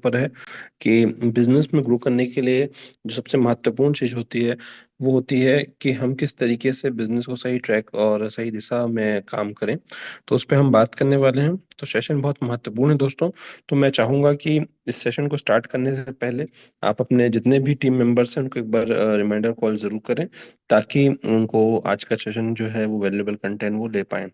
पर है कि बिजनेस में ग्रो करने के लिए जो सबसे महत्वपूर्ण चीज होती है वो होती है कि हम किस तरीके से बिजनेस को सही ट्रैक और सही दिशा में काम करें। तो उस पर हम बात करने वाले हैं। तो सेशन बहुत महत्वपूर्ण है दोस्तों। तो मैं चाहूंगा कि इस सेशन को स्टार्ट करने से पहले आप अपने जितने भी टीम मेंबर्स हैं उनको एक बार रिमाइंडर कॉल जरूर करें, ताकि उनको आज का सेशन जो है वो वैल्यूएबल कंटेंट वो ले पाए।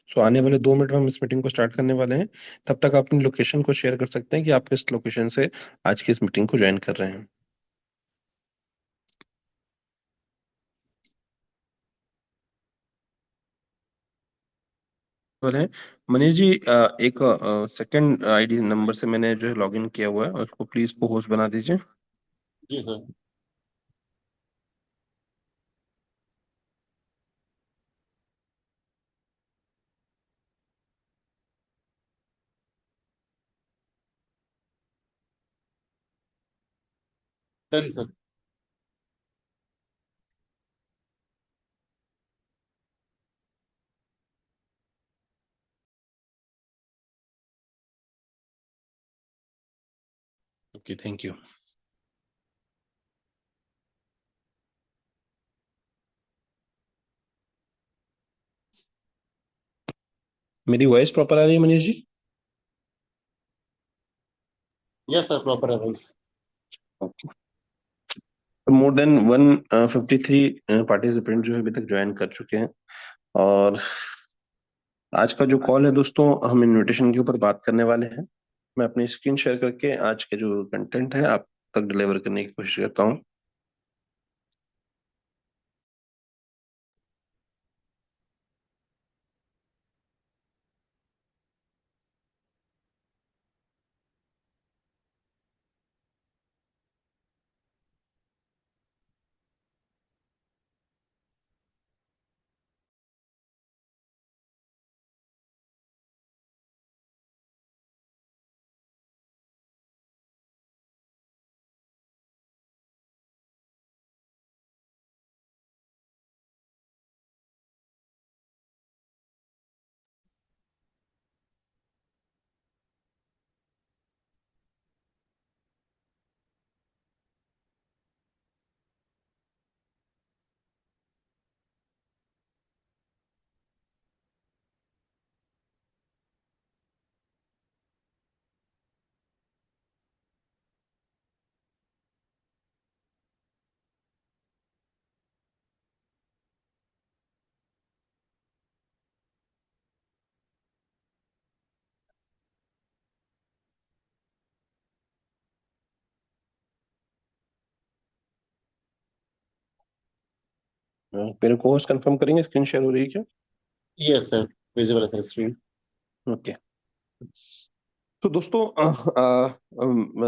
सो आने वाले 2 मिनट में हम इस मीटिंग को स्टार्ट करने वाले हैं। तब तक आप अपनी लोकेशन को शेयर कर सकते हैं कि आप किस लोकेशन से आज की इस मीटिंग को ज्वाइन कर रहे हैं। बोले मनीष जी, एक सेकंड आईडी नंबर से मैंने जो है लॉगिन किया हुआ है, उसको प्लीज को होस्ट बना दीजिए। जी sir. Done sir. Okay, thank you. मेरी वॉइस प्रॉपर आ रही है Manish ji? Yes sir, proper है वॉइस। मोर देन 153 पार्टिसिपेंट जो है अभी तक ज्वाइन कर चुके हैं। और आज का जो कॉल है दोस्तों, हम इनविटेशन के ऊपर बात करने वाले हैं। मैं अपनी स्क्रीन शेयर करके आज के जो कंटेंट है आप तक डिलीवर करने की कोशिश करता हूँ। मेरे को होस्ट कंफर्म करेंगे स्क्रीन शेयर हो रही है क्या? यस सर, विजिबल है सर स्क्रीन। ओके। तो दोस्तों,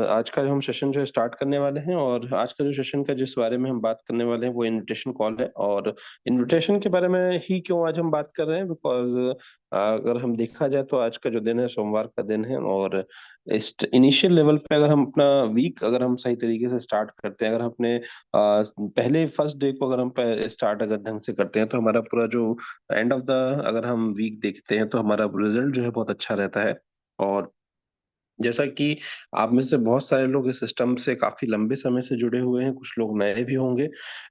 आज का जो हम सेशन जो है स्टार्ट करने वाले हैं, और आज का जो सेशन का जिस बारे में हम बात करने वाले हैं वो इनविटेशन कॉल है। और इनविटेशन के बारे में ही क्यों आज हम बात कर रहे हैं, बिकॉज अगर हम देखा जाए तो आज का जो दिन है सोमवार का दिन है। और इस इनिशियल लेवल पे अगर हम अपना वीक अगर हम सही तरीके से स्टार्ट करते हैं, अगर हम अपने पहले फर्स्ट डे को अगर हम स्टार्ट अगर ढंग से करते हैं, तो हमारा पूरा जो एंड ऑफ द अगर हम वीक देखते हैं तो हमारा रिजल्ट जो है बहुत अच्छा रहता है। और जैसा कि आप में से बहुत सारे लोग इस सिस्टम से काफी लंबे समय से जुड़े हुए हैं, कुछ लोग नए भी होंगे,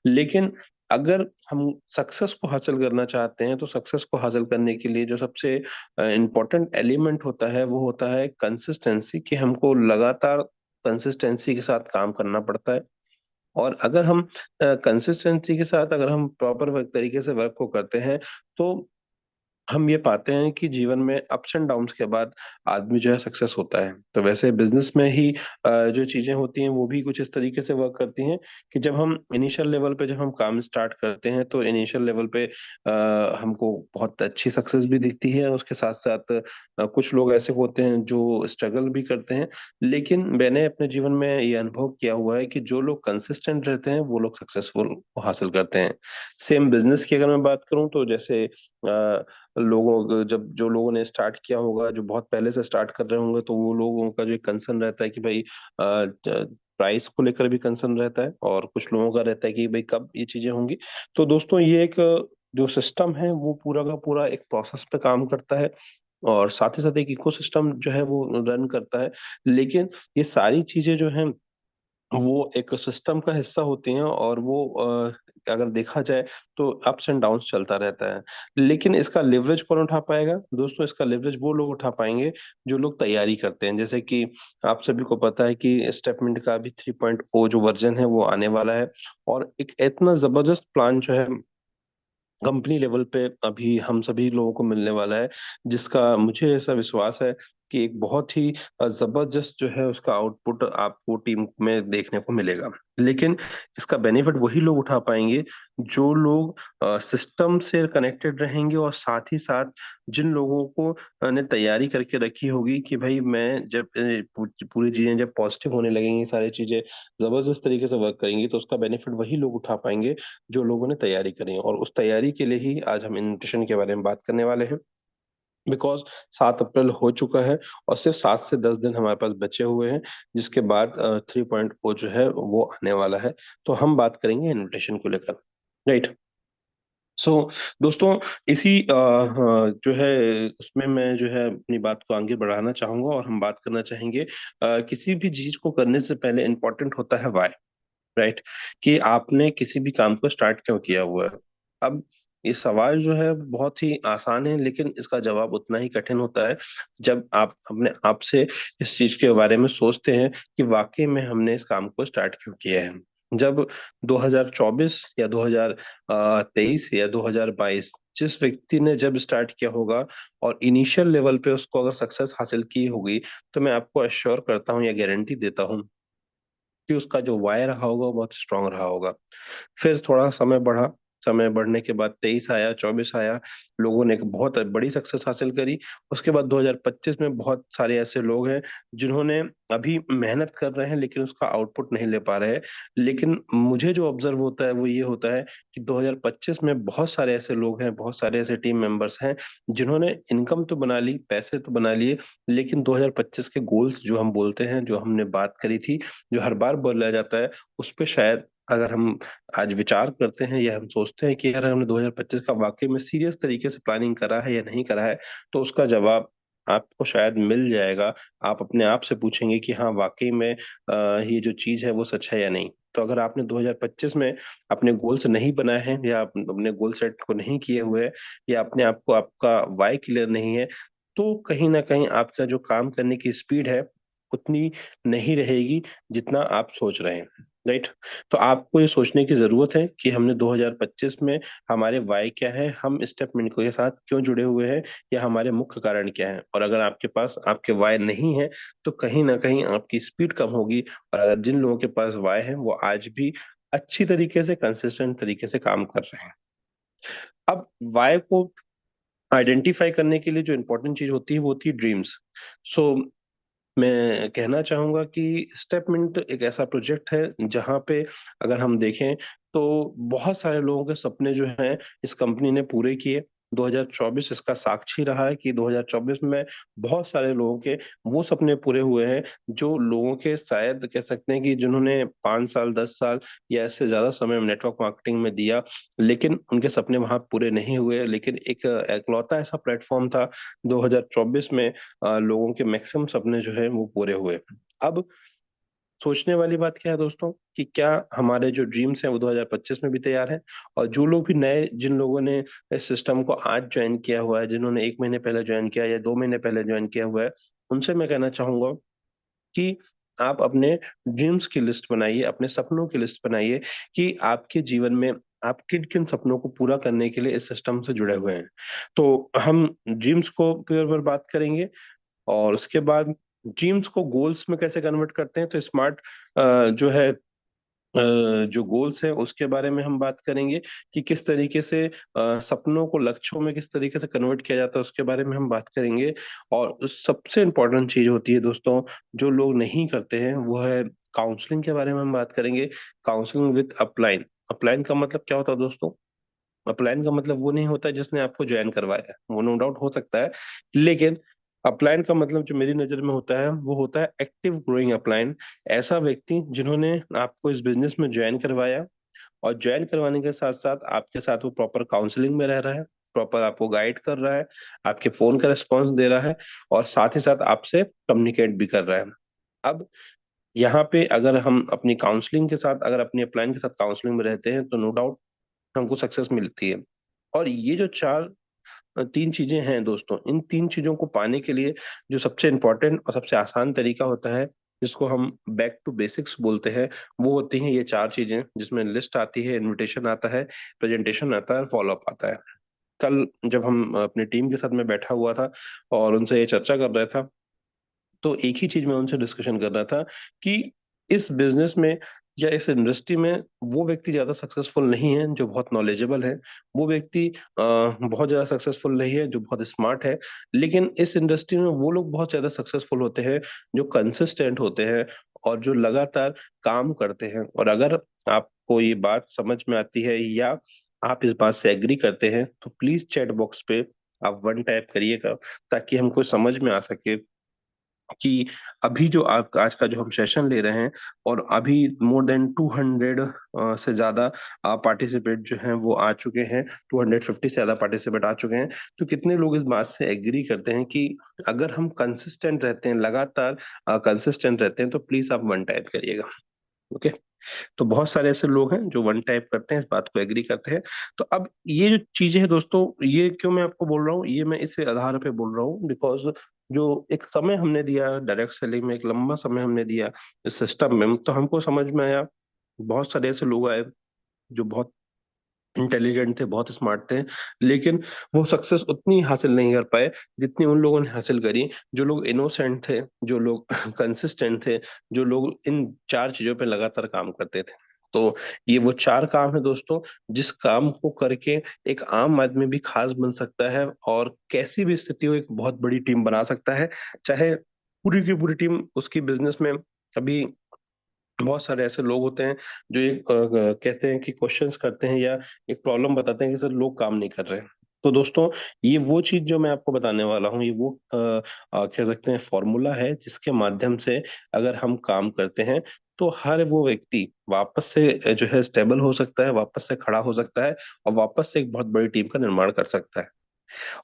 लेकिन अगर हम सक्सेस को हासिल करना चाहते हैं तो सक्सेस को हासिल करने के लिए जो सबसे इम्पोर्टेंट एलिमेंट होता है वो होता है कंसिस्टेंसी, कि हमको लगातार कंसिस्टेंसी के साथ काम करना पड़ता है। और अगर हम कंसिस्टेंसी के साथ अगर हम प्रॉपर तरीके से वर्क को करते हैं, तो हम ये पाते हैं कि जीवन में अप्स एंड डाउन्स के बाद आदमी जो है सक्सेस होता है। तो वैसे बिजनेस में ही जो चीजें होती हैं वो भी कुछ इस तरीके से वर्क करती हैं कि जब हम इनिशियल लेवल पे जब हम काम स्टार्ट करते हैं तो इनिशियल लेवल पे हमको बहुत अच्छी सक्सेस भी दिखती है। उसके साथ साथ कुछ लोग ऐसे होते हैं जो स्ट्रगल भी करते हैं। लेकिन मैंने अपने जीवन में ये अनुभव किया हुआ है कि जो लोग कंसिस्टेंट रहते हैं वो लोग सक्सेसफुल हासिल करते हैं। सेम बिजनेस की अगर मैं बात करूं तो जैसे लोगों जब जो लोगों ने स्टार्ट किया होगा, जो बहुत पहले से स्टार्ट कर रहे होंगे, तो वो लोगों का जो कंसर्न रहता है कि भाई प्राइस को लेकर भी कंसर्न रहता है, और कुछ लोगों का रहता है कि भाई कब ये चीजें होंगी। तो दोस्तों ये एक जो सिस्टम है वो पूरा का पूरा एक प्रोसेस पे काम करता है। और साथ ही साथ एक इकोसिस्टम जो है वो रन करता है। लेकिन ये सारी चीजें जो हैं वो एक सिस्टम का हिस्सा होती हैं, और वो अगर देखा जाए तो अप्स एंड डाउन्स चलता रहता है। लेकिन इसका लिवरेज कौन उठा पाएगा दोस्तों? इसका लिवरेज वो लोग उठा पाएंगे जो लोग तैयारी करते हैं। जैसे कि आप सभी को पता है कि स्टेपमेंट का अभी 3.0 जो वर्जन है वो आने वाला है, और एक इतना जबरदस्त प्लान जो है कंपनी लेवल पे अभी हम सभी लोगों को मिलने वाला है, जिसका मुझे ऐसा विश्वास है कि एक बहुत ही जबरदस्त जो है उसका आउटपुट आपको टीम में देखने को मिलेगा। लेकिन इसका बेनिफिट वही लोग उठा पाएंगे जो लोग सिस्टम से कनेक्टेड रहेंगे, और साथ ही साथ जिन लोगों को ने तैयारी करके रखी होगी कि भाई मैं जब पूरी चीजें जब पॉजिटिव होने लगेंगी, सारी चीजें जबरदस्त तरीके से वर्क करेंगी, तो उसका बेनिफिट वही लोग उठा पाएंगे जो लोगों ने तैयारी करी है। और उस तैयारी के लिए ही आज हम न्यूट्रिशन के बारे में बात करने वाले हैं। बिकॉज 7 अप्रैल हो चुका है, और सिर्फ 7 से 10 दिन हमारे पास बचे हुए हैं, जिसके बाद 3.0 जो है वो आने वाला है। तो हम बात करेंगे न्यूट्रिशन को लेकर, राइट। सो दोस्तों, इसी जो है उसमें मैं जो है अपनी बात को आगे बढ़ाना चाहूंगा, और हम बात करना चाहेंगे किसी भी चीज को करने से पहले इम्पोर्टेंट होता है वाई, राइट। कि आपने किसी भी काम को स्टार्ट क्यों किया हुआ है। अब ये सवाल जो है बहुत ही आसान है, लेकिन इसका जवाब उतना ही कठिन होता है जब आप अपने आप से इस चीज के बारे में सोचते हैं कि वाकई में हमने इस काम को स्टार्ट क्यों किया है। जब 2024 या 2023 या 2022 जिस व्यक्ति ने जब स्टार्ट किया होगा और इनिशियल लेवल पे उसको अगर सक्सेस हासिल की होगी, तो मैं आपको अश्योर करता हूँ या गारंटी देता हूँ कि उसका जो वाय रहा होगा वो बहुत स्ट्रांग रहा होगा। फिर थोड़ा समय बढ़ा, समय बढ़ने के बाद 23 आया, 24 आया, लोगों ने एक बहुत बड़ी सक्सेस हासिल करी। उसके बाद 2025 में बहुत सारे ऐसे लोग हैं जिन्होंने अभी मेहनत कर रहे हैं लेकिन उसका आउटपुट नहीं ले पा रहे हैं। लेकिन मुझे जो ऑब्जर्व होता है वो ये होता है कि 2025 में बहुत सारे ऐसे लोग हैं, बहुत सारे ऐसे टीम मेंबर्स हैं जिन्होंने इनकम तो बना ली, पैसे तो बना लिए, लेकिन 2025 के गोल्स जो हम बोलते हैं, जो हमने बात करी थी, जो हर बार बोला जाता है, उस पे शायद अगर हम आज विचार करते हैं या हम सोचते हैं कि यार हमने 2025 का वाकई में सीरियस तरीके से प्लानिंग करा है या नहीं करा है, तो उसका जवाब आपको शायद मिल जाएगा। आप अपने आप से पूछेंगे कि हाँ वाकई में ये जो चीज है वो सच है या नहीं। तो अगर आपने 2025 में अपने गोल्स नहीं बनाए हैं, या अपने गोल सेट को नहीं किए हुए हैं, या अपने आप को आपका वाई क्लियर नहीं है, तो कहीं ना कहीं आपका जो काम करने की स्पीड है उतनी नहीं रहेगी जितना आप सोच रहे हैं, राइट। तो आपको ये सोचने की जरूरत है कि हमने 2025 में हमारे वाई क्या है, हम स्टेप मिनको के साथ क्यों जुड़े हुए हैं, या हमारे मुख्य कारण क्या है। और अगर आपके पास आपके वाई नहीं है, तो कहीं ना कहीं आपकी स्पीड कम होगी। और अगर जिन लोगों के पास वाई है वो आज भी अच्छी तरीके से कंसिस्टेंट तरीके से काम कर रहे हैं। अब वाई को आइडेंटिफाई करने के लिए जो इंपॉर्टेंट चीज होती है वो होती है ड्रीम्स। सो मैं कहना चाहूंगा कि स्टेपमिंट एक ऐसा प्रोजेक्ट है जहां पे अगर हम देखें तो बहुत सारे लोगों के सपने जो हैं इस कंपनी ने पूरे किए। 2024 इसका साक्षी रहा है कि 2024 में बहुत सारे लोगों के वो सपने पूरे हुए हैं जो लोगों के शायद कह सकते हैं कि जिन्होंने 5 साल 10 साल या इससे ज्यादा समय नेटवर्क मार्केटिंग में दिया, लेकिन उनके सपने वहां पूरे नहीं हुए। लेकिन एक एकलौता ऐसा प्लेटफॉर्म था 2024 में, लोगों के मैक्सिमम सपने जो है वो पूरे हुए। अब सोचने वाली बात क्या है दोस्तों कि क्या हमारे जो ड्रीम्स हैं वो 2025 में भी तैयार हैं। और जो लोग भी नए, जिन लोगों ने इस सिस्टम को आज ज्वाइन किया हुआ है, जिन्होंने 1 महीने पहले ज्वाइन किया या 2 महीने पहले ज्वाइन किया हुआ है, उनसे मैं कहना चाहूंगा कि आप अपने ड्रीम्स की लिस्ट बनाइए, अपने सपनों की लिस्ट बनाइए कि आपके जीवन में आप किन किन सपनों को पूरा करने के लिए इस सिस्टम से जुड़े हुए हैं। तो हम ड्रीम्स को पर बात करेंगे, और उसके बाद ड्रीम्स को गोल्स में कैसे कन्वर्ट करते हैं। तो स्मार्ट जो है जो गोल्स हैं उसके बारे में हम बात करेंगे कि किस तरीके से सपनों को लक्ष्यों में किस तरीके से कन्वर्ट किया जाता है, उसके बारे में हम बात करेंगे। और सबसे इम्पोर्टेंट चीज होती है दोस्तों, जो लोग नहीं करते हैं, वो है काउंसलिंग के बारे में हम बात करेंगे। Counselling with upline. अपलाइन का मतलब क्या होता है दोस्तों? अपलाइन का मतलब वो नहीं होता जिसने आपको ज्वाइन करवाया है, वो नो डाउट हो सकता है, लेकिन अपलाइन का मतलब जो मेरी नजर में होता है वो होता है एक्टिव ग्रोइंग अपलाइन। ऐसा व्यक्ति जिन्होंने आपको इस बिजनेस में ज्वाइन करवाया, और ज्वाइन करवाने के साथ साथ आपके साथ वो प्रॉपर काउंसलिंग में रह रहा है, प्रॉपर आपको गाइड कर रहा है, आपके फोन का रिस्पॉन्स दे रहा है, और साथ ही साथ आपसे कम्युनिकेट भी कर रहा है। अब यहाँ पे अगर हम अपनी काउंसलिंग के साथ, अगर अपनी अपलाइन के साथ काउंसलिंग में रहते हैं, तो नो डाउट हमको सक्सेस मिलती है। और ये जो तीन चीजें हैं दोस्तों, इन तीन चीजों को पाने के लिए जो सबसे इम्पोर्टेंट और सबसे आसान तरीका होता है, जिसको हम बैक टू बेसिक्स बोलते हैं, वो होती हैं ये चार चीजें, जिसमें लिस्ट आती है, इनविटेशन आता है, प्रेजेंटेशन आता है, और फॉलो अप आता है। कल जब हम अपनी टीम के साथ में बैठा हुआ था और उनसे ये चर्चा कर रहा था, तो एक ही चीज मैं उनसे डिस्कशन कर रहा था कि इस बिजनेस में या इस इंडस्ट्री में वो व्यक्ति ज्यादा सक्सेसफुल नहीं है जो बहुत नॉलेजेबल है, वो व्यक्ति बहुत ज्यादा सक्सेसफुल नहीं है जो बहुत स्मार्ट है, लेकिन इस इंडस्ट्री में वो लोग बहुत ज्यादा सक्सेसफुल होते हैं जो कंसिस्टेंट होते हैं और जो लगातार काम करते हैं। और अगर आपको ये बात समझ में आती है या आप इस बात से एग्री करते हैं, तो प्लीज चैट बॉक्स पे आप वन टाइप करिएगा, ताकि हमको समझ में आ सके कि अभी जो आप आज का जो हम सेशन ले रहे हैं, और अभी मोर देन 200 से ज्यादा पार्टिसिपेट जो हैं वो आ चुके हैं, 250 से ज्यादा पार्टिसिपेट आ चुके हैं। तो कितने लोग इस बात से एग्री करते हैं कि अगर हम कंसिस्टेंट रहते हैं, लगातार कंसिस्टेंट रहते हैं, तो प्लीज आप वन टाइप करिएगा। ओके। तो बहुत सारे ऐसे लोग हैं जो वन टाइप करते हैं, इस बात को एग्री करते हैं। तो अब ये जो चीजें हैं दोस्तों, ये क्यों मैं आपको बोल रहा हूँ, ये मैं इस आधार पे बोल रहा हूँ बिकॉज जो एक समय हमने दिया डायरेक्ट सेलिंग में, एक लंबा समय हमने दिया इस सिस्टम में, तो हमको समझ में आया, बहुत सारे ऐसे लोग आए जो बहुत इंटेलिजेंट थे, बहुत स्मार्ट थे, लेकिन वो सक्सेस उतनी हासिल नहीं कर पाए जितनी उन लोगों ने हासिल करी, जो लोग इनोसेंट थे, जो लोग कंसिस्टेंट थे, जो लोग इन चार चीजों पे लगातार काम करते थे। तो ये वो चार काम है दोस्तों, जिस काम को करके एक आम आदमी भी खास बन सकता है, और कैसी भी स्थिति हो एक बहुत बड़ी टीम बना सकता है। चाहे पूरी की पूरी टीम उसकी बिजनेस में, अभी बहुत सारे ऐसे लोग होते हैं जो एक कहते हैं कि क्वेश्चंस करते हैं या एक प्रॉब्लम बताते हैं कि सर लोग काम नहीं कर रहे हैं। तो दोस्तों, ये वो चीज जो मैं आपको बताने वाला हूँ, ये वो कह सकते हैं फॉर्मूला है, जिसके माध्यम से अगर हम काम करते हैं, तो हर वो व्यक्ति वापस से जो है स्टेबल हो सकता है, वापस से खड़ा हो सकता है, और वापस से एक बहुत बड़ी टीम का निर्माण कर सकता है।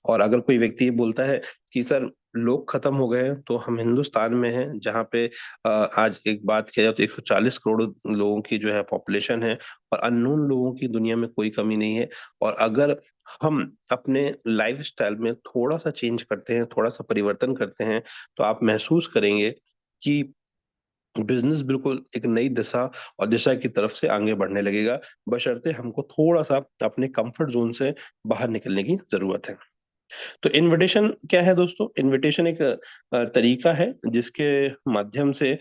और अगर कोई व्यक्ति ये बोलता है कि सर लोग खत्म हो गए हैं, तो हम हिंदुस्तान में हैं जहाँ पे आज एक बात किया जाए तो 140 करोड़ लोगों की जो है पॉपुलेशन है, और अननोन लोगों की दुनिया में कोई कमी नहीं है। और अगर हम अपने लाइफस्टाइल में थोड़ा सा चेंज करते हैं, थोड़ा सा परिवर्तन करते हैं, तो आप महसूस करेंगे कि बिजनेस बिल्कुल एक नई दिशा और दिशा की तरफ से आगे बढ़ने लगेगा, बशर्ते हमको थोड़ा सा अपने कंफर्ट जोन से बाहर निकलने की जरूरत है। तो इनविटेशन क्या है दोस्तों? इनविटेशन एक तरीका है जिसके माध्यम से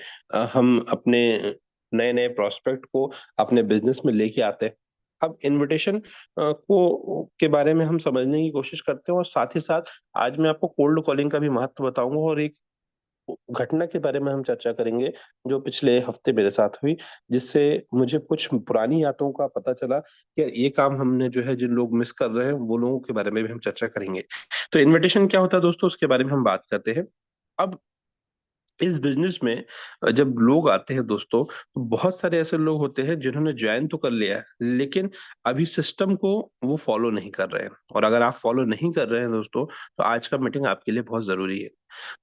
हम अपने नए नए प्रोस्पेक्ट को अपने बिजनेस में लेके आते हैं। अब इनविटेशन को के बारे में हम समझने की कोशिश करते हैं, और साथ ही साथ आज मैं आपको कोल्ड कॉलिंग का भी महत्व बताऊंगा, और एक घटना के बारे में हम चर्चा करेंगे जो पिछले हफ्ते मेरे साथ हुई, जिससे मुझे कुछ पुरानी यादों का पता चला कि ये काम हमने जो है, जिन लोग मिस कर रहे हैं वो लोगों के बारे में भी हम चर्चा करेंगे। तो इनविटेशन क्या होता है दोस्तों, उसके बारे में हम बात करते हैं। अब इस बिजनेस में जब लोग आते हैं दोस्तों, तो बहुत सारे ऐसे लोग होते हैं जिन्होंने ज्वाइन तो कर लिया है, लेकिन अभी सिस्टम को वो फॉलो नहीं कर रहे हैं। और अगर आप फॉलो नहीं कर रहे हैं दोस्तों, तो आज का मीटिंग आपके लिए बहुत जरूरी है।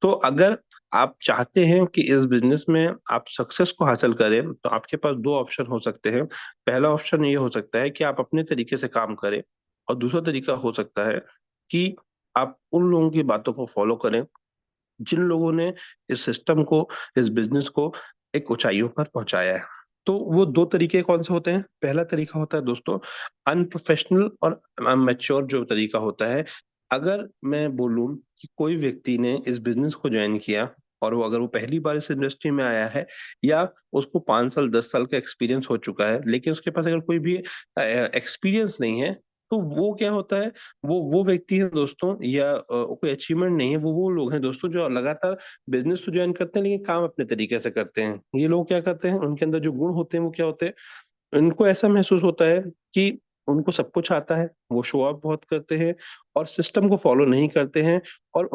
तो अगर आप चाहते हैं कि इस बिजनेस में आप सक्सेस को हासिल करें, तो आपके पास दो ऑप्शन हो सकते हैं। पहला ऑप्शन ये हो सकता है कि आप अपने तरीके से काम करें, और दूसरा तरीका हो सकता है कि आप उन लोगों की बातों को फॉलो करें जिन लोगों ने इस सिस्टम को, इस बिजनेस को एक ऊंचाइयों पर पहुंचाया है। तो वो दो तरीके कौन से होते हैं? पहला तरीका होता है दोस्तों अनप्रोफेशनल और मैच्योर जो तरीका होता है। अगर मैं बोलूं कि कोई व्यक्ति ने इस बिजनेस को ज्वाइन किया, और वो अगर वो पहली बार इस इंडस्ट्री में आया है, या उसको 5 साल 10 साल का एक्सपीरियंस हो चुका है, लेकिन उसके पास अगर कोई भी एक्सपीरियंस नहीं है, तो वो क्या होता है, वो व्यक्ति है दोस्तों, या कोई अचीवमेंट नहीं है, वो लोग हैं दोस्तों जो लगातार बिजनेस तो ज्वाइन करते हैं, लेकिन काम अपने तरीके से करते हैं। ये लोग क्या करते हैं, उनके अंदर जो गुण होते हैं वो क्या होते हैं, उनको ऐसा महसूस होता है कि उनको सब कुछ आता है, वो शो ऑफ बहुत करते हैं और सिस्टम को फॉलो नहीं करते हैं, और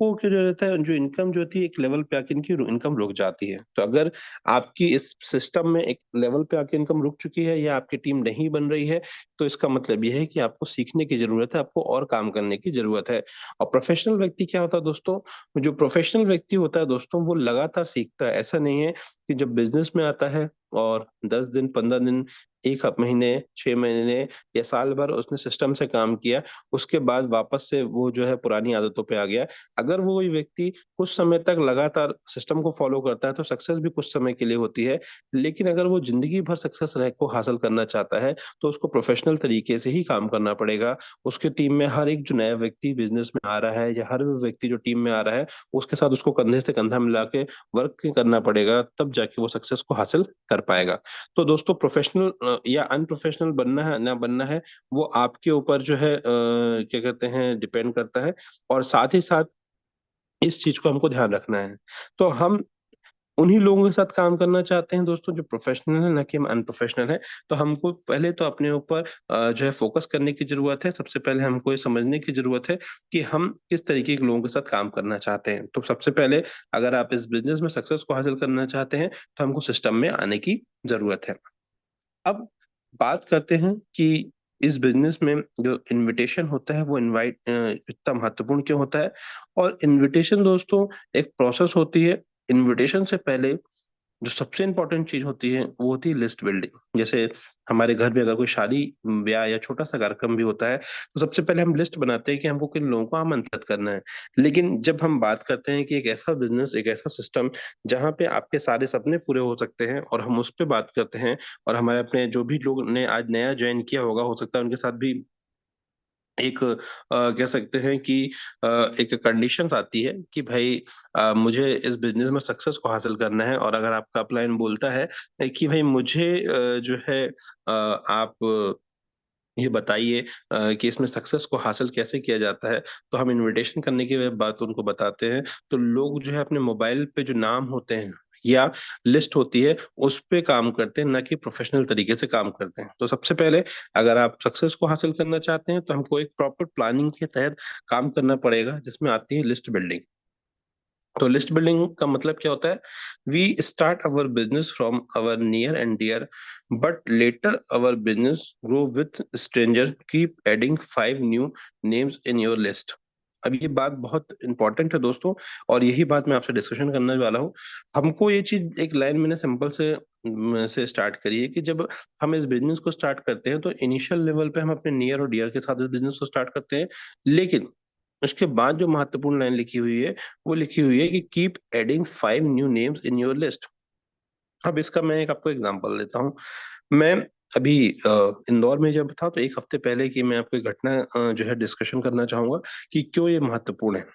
आपको क्या जो रहता है, जो इनकम जो होती है एक लेवल पे आके इनकी इनकम रुक जाती है। तो अगर आपकी इस सिस्टम में एक लेवल पे आके इनकम रुक चुकी है या आपकी टीम नहीं बन रही है, तो इसका मतलब ये है कि आपको सीखने की जरूरत है, आपको और काम करने की जरूरत है। और प्रोफेशनल व्यक्ति क्या होता है दोस्तों, जो प्रोफेशनल व्यक्ति होता है दोस्तों, वो लगातार सीखता है। ऐसा नहीं है कि जब बिजनेस में आता है और 10 दिन 15 दिन, एक महीने, 6 महीने या साल भर उसने सिस्टम से काम किया, उसके बाद वापस से वो जो है पुरानी आदतों पे आ गया। अगर वो कोई व्यक्ति कुछ समय तक लगातार सिस्टम को फॉलो करता है तो सक्सेस भी कुछ समय के लिए होती है। लेकिन अगर वो जिंदगी भर सक्सेस रह को हासिल करना चाहता है तो उसको प्रोफेशनल तरीके से ही काम करना पड़ेगा। उसके टीम में हर एक जो नया व्यक्ति बिजनेस में आ रहा है या हर वो व्यक्ति जो टीम में आ रहा है, उसके साथ उसको कंधे से कंधा मिला के वर्क करना पड़ेगा, तब जाके वो सक्सेस को हासिल कर पाएगा। तो दोस्तों, प्रोफेशनल या अनप्रोफेशनल बनना है ना बनना है, वो आपके ऊपर जो है क्या कहते हैं, डिपेंड करता है। और साथ ही साथ इस चीज को हमको ध्यान रखना है। तो हम उन्हीं लोगों के साथ काम करना चाहते हैं दोस्तों जो प्रोफेशनल है, ना कि हम अनप्रोफेशनल है। तो हमको पहले तो अपने ऊपर जो है फोकस करने की जरूरत है। सबसे पहले हमको ये समझने की जरूरत है कि हम किस तरीके के लोगों के साथ काम करना चाहते हैं। तो सबसे पहले, अगर आप इस बिजनेस में सक्सेस को हासिल करना चाहते हैं तो हमको सिस्टम में आने की जरूरत है। अब बात करते हैं कि इस बिजनेस में जो इनविटेशन होता है, वो इनवाइट इतना महत्वपूर्ण क्यों होता है। और इनविटेशन दोस्तों एक प्रोसेस होती है। इनविटेशन से पहले जो सबसे इंपॉर्टेंट चीज होती है वो होती है लिस्ट बिल्डिंग। जैसे हमारे घर में अगर कोई शादी, ब्याह या छोटा सा कार्यक्रम भी होता है, तो सबसे पहले हम लिस्ट बनाते हैं कि हमको किन लोगों को आमंत्रित करना है। लेकिन जब हम बात करते हैं कि एक ऐसा बिजनेस, एक ऐसा सिस्टम जहाँ पे आपके सारे सपने पूरे हो सकते हैं, और हम उस पर बात करते हैं, और हमारे अपने जो भी लोग ने आज नया ज्वाइन किया होगा, हो सकता है उनके साथ भी एक कह सकते हैं कि एक कंडीशंस आती है कि भाई मुझे इस बिजनेस में सक्सेस को हासिल करना है। और अगर आपका अपलाइन बोलता है कि भाई मुझे जो है आप ये बताइए कि इसमें सक्सेस को हासिल कैसे किया जाता है, तो हम इनविटेशन करने की बात उनको बताते हैं। तो लोग जो है अपने मोबाइल पे जो नाम होते हैं या लिस्ट होती है, उस पे काम करते हैं, ना कि प्रोफेशनल तरीके से काम करते हैं। तो सबसे पहले, अगर आप सक्सेस को हासिल करना चाहते हैं तो हमको एक प्रॉपर प्लानिंग के तहत काम करना पड़ेगा, जिसमें आती है लिस्ट बिल्डिंग। तो लिस्ट बिल्डिंग का मतलब क्या होता है? We start our business from our near and dear, but later our business grow with stranger, keep adding 5 new names in your list. अब ये बात बहुत इंपॉर्टेंट है दोस्तों, और यही बात मैं आपसे डिस्कशन करने वाला हूँ। हमको ये चीज एक लाइन मैंने सिंपल से स्टार्ट करी है कि जब हम इस बिजनेस को स्टार्ट करते हैं तो इनिशियल लेवल पे हम अपने नियर और डियर के साथ इस बिजनेस को स्टार्ट करते हैं। लेकिन उसके बाद जो महत्वपूर्ण लाइन लिखी हुई है, वो लिखी हुई है कि keep adding 5 new names in your list. अब इसका मैं एक आपको एग्जांपल देता हूँ। मैं अभी इंदौर में जब था, तो एक हफ्ते पहले की मैं आपको एक घटना जो है डिस्कशन करना चाहूंगा कि क्यों ये महत्वपूर्ण है।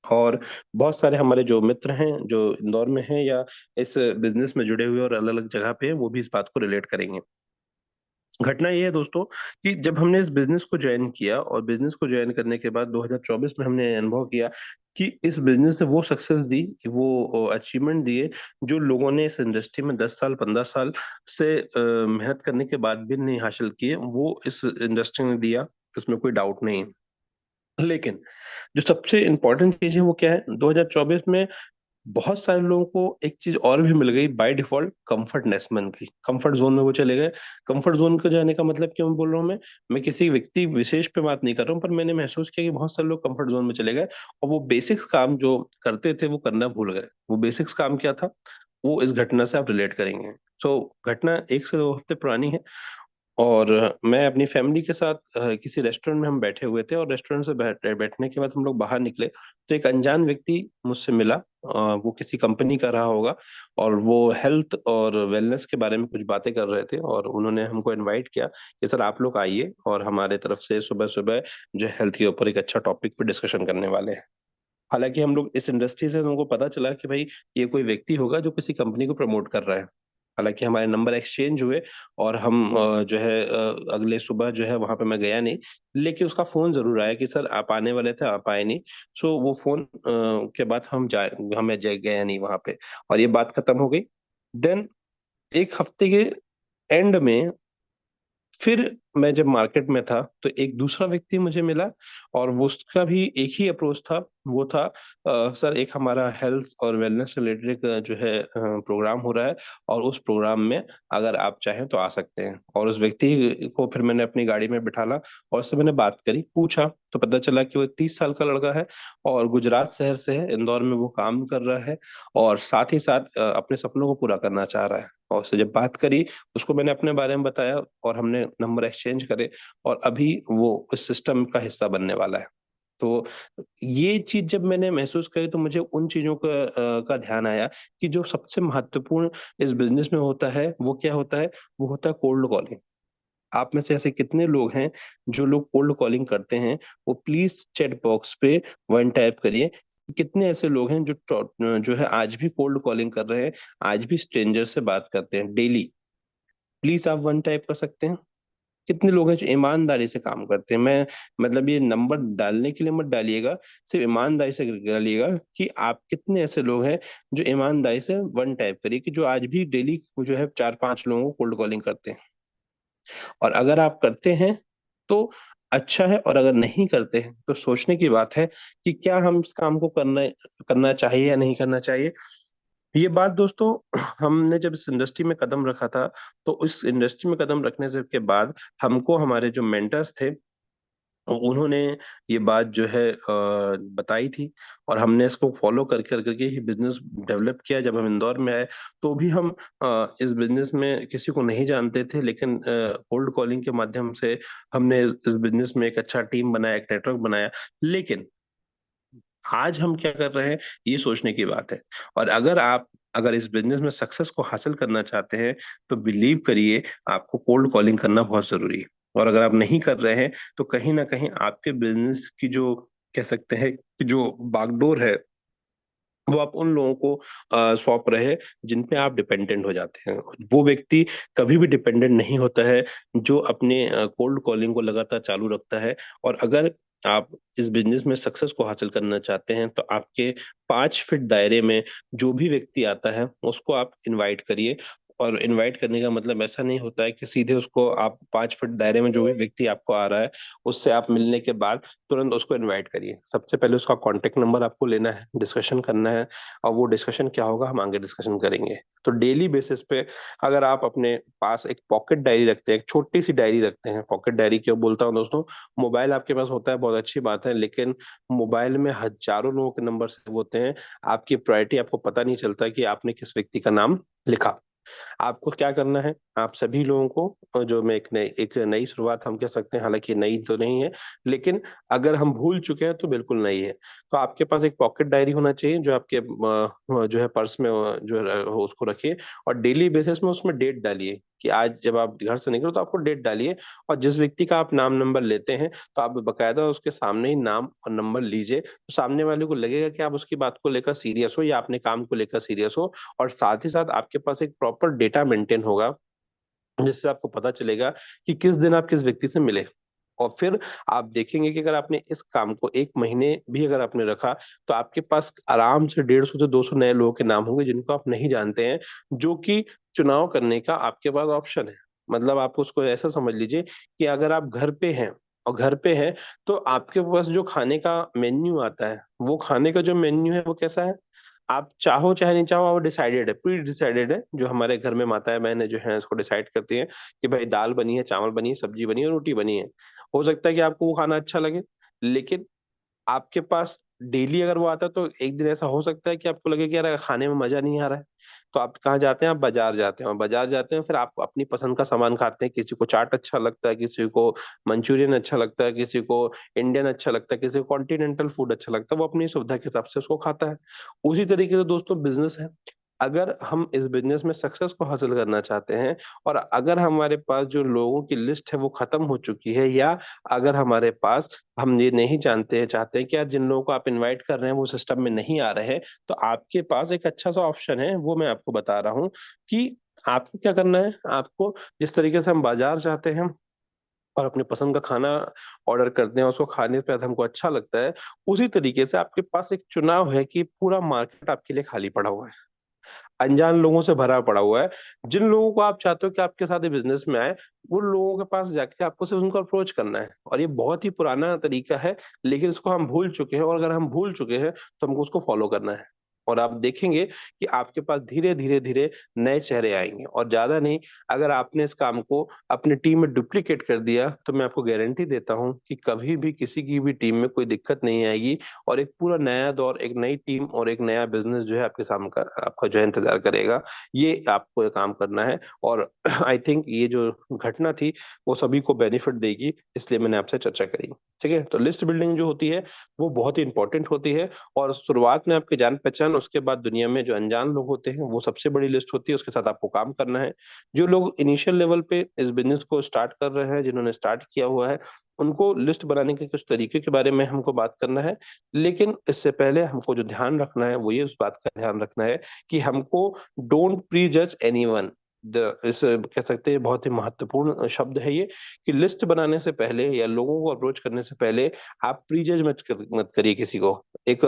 और बहुत सारे हमारे जो मित्र हैं जो इंदौर में हैं या इस बिजनेस में जुड़े हुए और अलग अलग जगह पे हैं, वो भी इस बात को रिलेट करेंगे। घटना ये है दोस्तों कि जब हमने इस बिजनेस को ज्वाइन किया, और बिजनेस को ज्वाइन करने के बाद 2024 में हमने अनुभव किया कि इस बिजनेस ने वो सक्सेस दी, वो अचीवमेंट दिए, जो लोगों ने इस इंडस्ट्री में 10 साल 15 साल से मेहनत करने के बाद भी नहीं हासिल किए, वो इस इंडस्ट्री ने दिया। इसमें कोई डाउट नहीं है। लेकिन जो सबसे इम्पोर्टेंट चीज है वो क्या है, 2024 में बहुत सारे लोगों को एक चीज और भी मिल गई, बाय डिफॉल्ट कंफर्टनेस बन गई, कंफर्ट जोन में वो चले गए। कंफर्ट जोन को जाने का मतलब क्यों बोल रहा हूँ मैं किसी व्यक्ति विशेष पे बात नहीं कर रहा हूँ, पर मैंने महसूस किया कि बहुत सारे लोग कंफर्ट जोन में चले गए और वो बेसिक्स काम जो करते थे वो करना भूल गए। वो बेसिक्स काम क्या था, वो इस घटना से आप रिलेट करेंगे। सो घटना 1 से 2 हफ्ते पुरानी है, और मैं अपनी फैमिली के साथ किसी रेस्टोरेंट में हम बैठे हुए थे, और रेस्टोरेंट से बैठने के बाद हम लोग बाहर निकले, तो एक अनजान व्यक्ति मुझसे मिला। वो किसी कंपनी का रहा होगा, और वो हेल्थ और वेलनेस के बारे में कुछ बातें कर रहे थे, और उन्होंने हमको इनवाइट किया कि सर आप लोग आइए, और हमारे तरफ से सुबह सुबह जो हेल्थ के ऊपर एक अच्छा टॉपिक पे डिस्कशन करने वाले हैं। हालांकि हम लोग इस इंडस्ट्री से, हमको पता चला कि भाई ये कोई व्यक्ति होगा जो किसी कंपनी को प्रमोट कर रहा है। हालांकि हमारे नंबर एक्सचेंज हुए, और हम जो है अगले सुबह जो है वहां पे मैं गया नहीं, लेकिन उसका फोन जरूर आया कि सर आप आने वाले थे, आप आए नहीं। सो वो फोन के बाद गया नहीं वहां पे, और ये बात खत्म हो गई। देन एक हफ्ते के एंड में फिर मैं जब मार्केट में था तो एक दूसरा व्यक्ति मुझे मिला, और वो उसका भी एक ही अप्रोच था। वो था, सर एक हमारा हेल्थ और वेलनेस रिलेटेड जो है प्रोग्राम हो रहा है, और उस प्रोग्राम में अगर आप चाहें तो आ सकते हैं। और उस व्यक्ति को फिर मैंने अपनी गाड़ी में बिठाला और उससे मैंने बात करी, पूछा, तो पता चला कि वो 30 साल का लड़का है और गुजरात शहर से है, इंदौर में वो काम कर रहा है, और साथ ही साथ अपने सपनों को पूरा करना चाह रहा है। और उससे जब बात करी, उसको मैंने अपने बारे में बताया और हमने नंबर एक्सचेंज करे, और अभी वो उस सिस्टम का हिस्सा बनने वाला है। तो ये चीज जब मैंने महसूस करी तो मुझे उन चीजों का ध्यान आया कि जो सबसे महत्वपूर्ण इस बिजनेस में होता है वो क्या होता है। वो होता है कोल्ड कॉलिंग। आप में से ऐसे कितने लोग हैं जो लोग कोल्ड कॉलिंग करते हैं? वो प्लीज चैट बॉक्स पे वन टाइप करिए। कितने ऐसे लोग हैं जो है आज भी कोल्ड कॉलिंग कर रहे हैं, आज भी स्ट्रेंजर से बात करते हैं डेली? प्लीज आप वन टाइप कर सकते हैं। कितने लोग हैं जो ईमानदारी से काम करते हैं? मैं मतलब ये नंबर डालने के लिए मत डालिएगा, सिर्फ ईमानदारी से डालिएगा कि आप कितने ऐसे लोग हैं जो ईमानदारी से वन टाइप करिए कि जो आज भी डेली जो है 4-5 लोगों को कोल्ड कॉलिंग करते हैं। और अगर आप करते हैं तो अच्छा है, और अगर नहीं करते हैं तो सोचने की बात है कि क्या हम इस काम को करना करना चाहिए या नहीं करना चाहिए। ये बात दोस्तों, हमने जब इस इंडस्ट्री में कदम रखा था, तो इस इंडस्ट्री में कदम रखने से के बाद हमको हमारे जो मेंटर्स थे, उन्होंने ये बात जो है बताई थी, और हमने इसको फॉलो कर कर करके ही बिजनेस डेवलप किया। जब हम इंदौर में आए तो भी हम इस बिजनेस में किसी को नहीं जानते थे, लेकिन कोल्ड कॉलिंग के माध्यम से हमने इस बिजनेस में एक अच्छा टीम बनाया, एक नेटवर्क बनाया। लेकिन आज हम क्या कर रहे हैं, ये सोचने की बात है। और अगर इस बिजनेस में सक्सेस को हासिल करना चाहते हैं तो बिलीव करिए, आपको कोल्ड कॉलिंग करना बहुत जरूरी है। और अगर आप नहीं कर रहे हैं तो कहीं ना कहीं आपके बिजनेस की जो कह सकते हैं कि जो बागडोर है, वो आप उन लोगों को सौंप रहे हैं जिन पे आप डिपेंडेंट हो जाते हैं। वो व्यक्ति कभी भी डिपेंडेंट नहीं होता है जो अपने कोल्ड कॉलिंग को लगातार चालू रखता है। और अगर आप इस बिजनेस में सक्सेस को हासिल करना चाहते हैं तो आपके 5 फीट दायरे में जो भी व्यक्ति आता है उसको आप इनवाइट करिए। और इनवाइट करने का मतलब ऐसा नहीं होता है कि सीधे उसको आप 5 फीट दायरे में जो भी व्यक्ति आपको आ रहा है उससे आप मिलने के बाद तुरंत उसको इनवाइट करिए। सबसे पहले उसका कांटेक्ट नंबर आपको लेना है, डिस्कशन करना है, और वो डिस्कशन क्या होगा हम आगे डिस्कशन करेंगे। तो डेली बेसिस पे अगर आप अपने पास एक पॉकेट डायरी रखते हैं, एक छोटी सी डायरी रखते हैं, पॉकेट डायरी क्यों बोलता हूँ दोस्तों, मोबाइल आपके पास होता है बहुत अच्छी बात है, लेकिन मोबाइल में हजारों लोगों के नंबर सेव होते हैं। आपकी प्रायोरिटी आपको पता नहीं चलता कि आपने किस व्यक्ति का नाम लिखा। आपको क्या करना है, आप सभी लोगों को जो मैं एक नई शुरुआत हम कह सकते हैं, हालांकि नई तो नहीं है, लेकिन अगर हम भूल चुके हैं तो बिल्कुल नई है। तो आपके पास एक पॉकेट डायरी होना चाहिए जो आपके जो है पर्स में हो, उसको रखिए। और डेली बेसिस में उसमें डेट डालिए कि आज जब आप घर से निकलो तो आपको डेट डालिए। और जिस व्यक्ति का आप नाम नंबर लेते हैं तो आप बकायदा उसके सामने ही नाम और नंबर लीजिए, तो सामने वाले को लगेगा कि आप उसकी बात को लेकर सीरियस हो या अपने काम को लेकर सीरियस हो। और साथ ही साथ आपके पास एक प्रॉपर डेटा मेंटेन होगा जिससे आपको पता चलेगा कि किस दिन आप किस व्यक्ति से मिले। और फिर आप देखेंगे कि अगर आपने इस काम को 1 महीने भी अगर आपने रखा तो आपके पास आराम से 150 से 200 नए लोगों के नाम होंगे जिनको आप नहीं जानते हैं, जो कि चुनाव करने का आपके पास ऑप्शन है। मतलब आप उसको ऐसा समझ लीजिए कि अगर आप घर पे हैं, और घर पे हैं तो आपके पास जो खाने का मेन्यू आता है, वो खाने का जो मेन्यू है वो कैसा है, आप चाहो चाहे नहीं चाहो, वो डिसाइडेड है, प्री डिसाइडेड है। जो हमारे घर में माताएं बहनें जो है इसको डिसाइड करती हैं कि भाई दाल बनी है, चावल बनी है, सब्जी बनी है, रोटी बनी है। हो सकता है कि आपको वो खाना अच्छा लगे, लेकिन आपके पास डेली अगर वो आता है तो एक दिन ऐसा हो सकता है कि आपको लगे कि यार खाने में मजा नहीं आ रहा है। तो आप कहाँ जाते हैं, आप बाजार जाते हैं, और बाजार जाते हैं फिर आप अपनी पसंद का सामान खाते हैं। किसी को चाट अच्छा लगता है, किसी को मंचूरियन अच्छा लगता है, किसी को इंडियन अच्छा लगता है, किसी को कॉन्टिनेंटल फूड अच्छा लगता है, वो अपनी सुविधा के हिसाब से उसको खाता है। उसी तरीके से दोस्तों बिजनेस है। अगर हम इस बिजनेस में सक्सेस को हासिल करना चाहते हैं, और अगर हमारे पास जो लोगों की लिस्ट है वो खत्म हो चुकी है, या अगर हमारे पास हम ये नहीं जानते हैं चाहते हैं कि यार जिन लोगों को आप इनवाइट कर रहे हैं वो सिस्टम में नहीं आ रहे हैं, तो आपके पास एक अच्छा सा ऑप्शन है, वो मैं आपको बता रहा हूँ कि आपको क्या करना है। आपको जिस तरीके से हम बाजार जाते हैं और अपनी पसंद का खाना ऑर्डर करते हैं, उसको खाने पे हमको अच्छा लगता है, उसी तरीके से आपके पास एक चुनाव है कि पूरा मार्केट आपके लिए खाली पड़ा हुआ है। अनजान लोगों से भरा पड़ा हुआ है। जिन लोगों को आप चाहते हो कि आपके साथ बिजनेस में आए, उन लोगों के पास जाके आपको सिर्फ उनको अप्रोच करना है। और ये बहुत ही पुराना तरीका है, लेकिन इसको हम भूल चुके हैं, और अगर हम भूल चुके हैं तो हमको उसको फॉलो करना है। और आप देखेंगे कि आपके पास धीरे धीरे धीरे नए चेहरे आएंगे। और ज्यादा नहीं, अगर आपने इस काम को अपनी टीम में डुप्लीकेट कर दिया तो मैं आपको गारंटी देता हूं कि कभी भी किसी की भी टीम में कोई दिक्कत नहीं आएगी, और एक पूरा नया दौर, एक नई टीम और एक नया बिजनेस जो है आपके सामने का आपका जो है इंतजार करेगा। ये आपको ये काम करना है। और आई थिंक ये जो घटना थी वो सभी को बेनिफिट देगी, इसलिए मैंने आपसे चर्चा करी। ठीक है, तो लिस्ट बिल्डिंग जो होती है वो बहुत ही इंपॉर्टेंट होती है। और शुरुआत में आपकी जान पहचान, उसके बाद दुनिया में जो अनजान लोग होते हैं वो सबसे बड़ी लिस्ट होती है, उसके साथ आपको काम करना है। जो लोग इनिशियल लेवल पे इस बिजनेस को स्टार्ट कर रहे हैं, जिन्होंने स्टार्ट किया हुआ है, उनको लिस्ट बनाने के कुछ तरीके के बारे में हमको बात करना है। लेकिन इससे पहले हमको जो ध्यान रखना है वो ये, उस बात का ध्यान रखना है कि हमको डोंट प्री जज एनीवन। इस कह सकते हैं बहुत ही महत्वपूर्ण शब्द है ये, कि लिस्ट बनाने से पहले या लोगों को अप्रोच करने से पहले आप प्री जज मत करिए किसी को। एक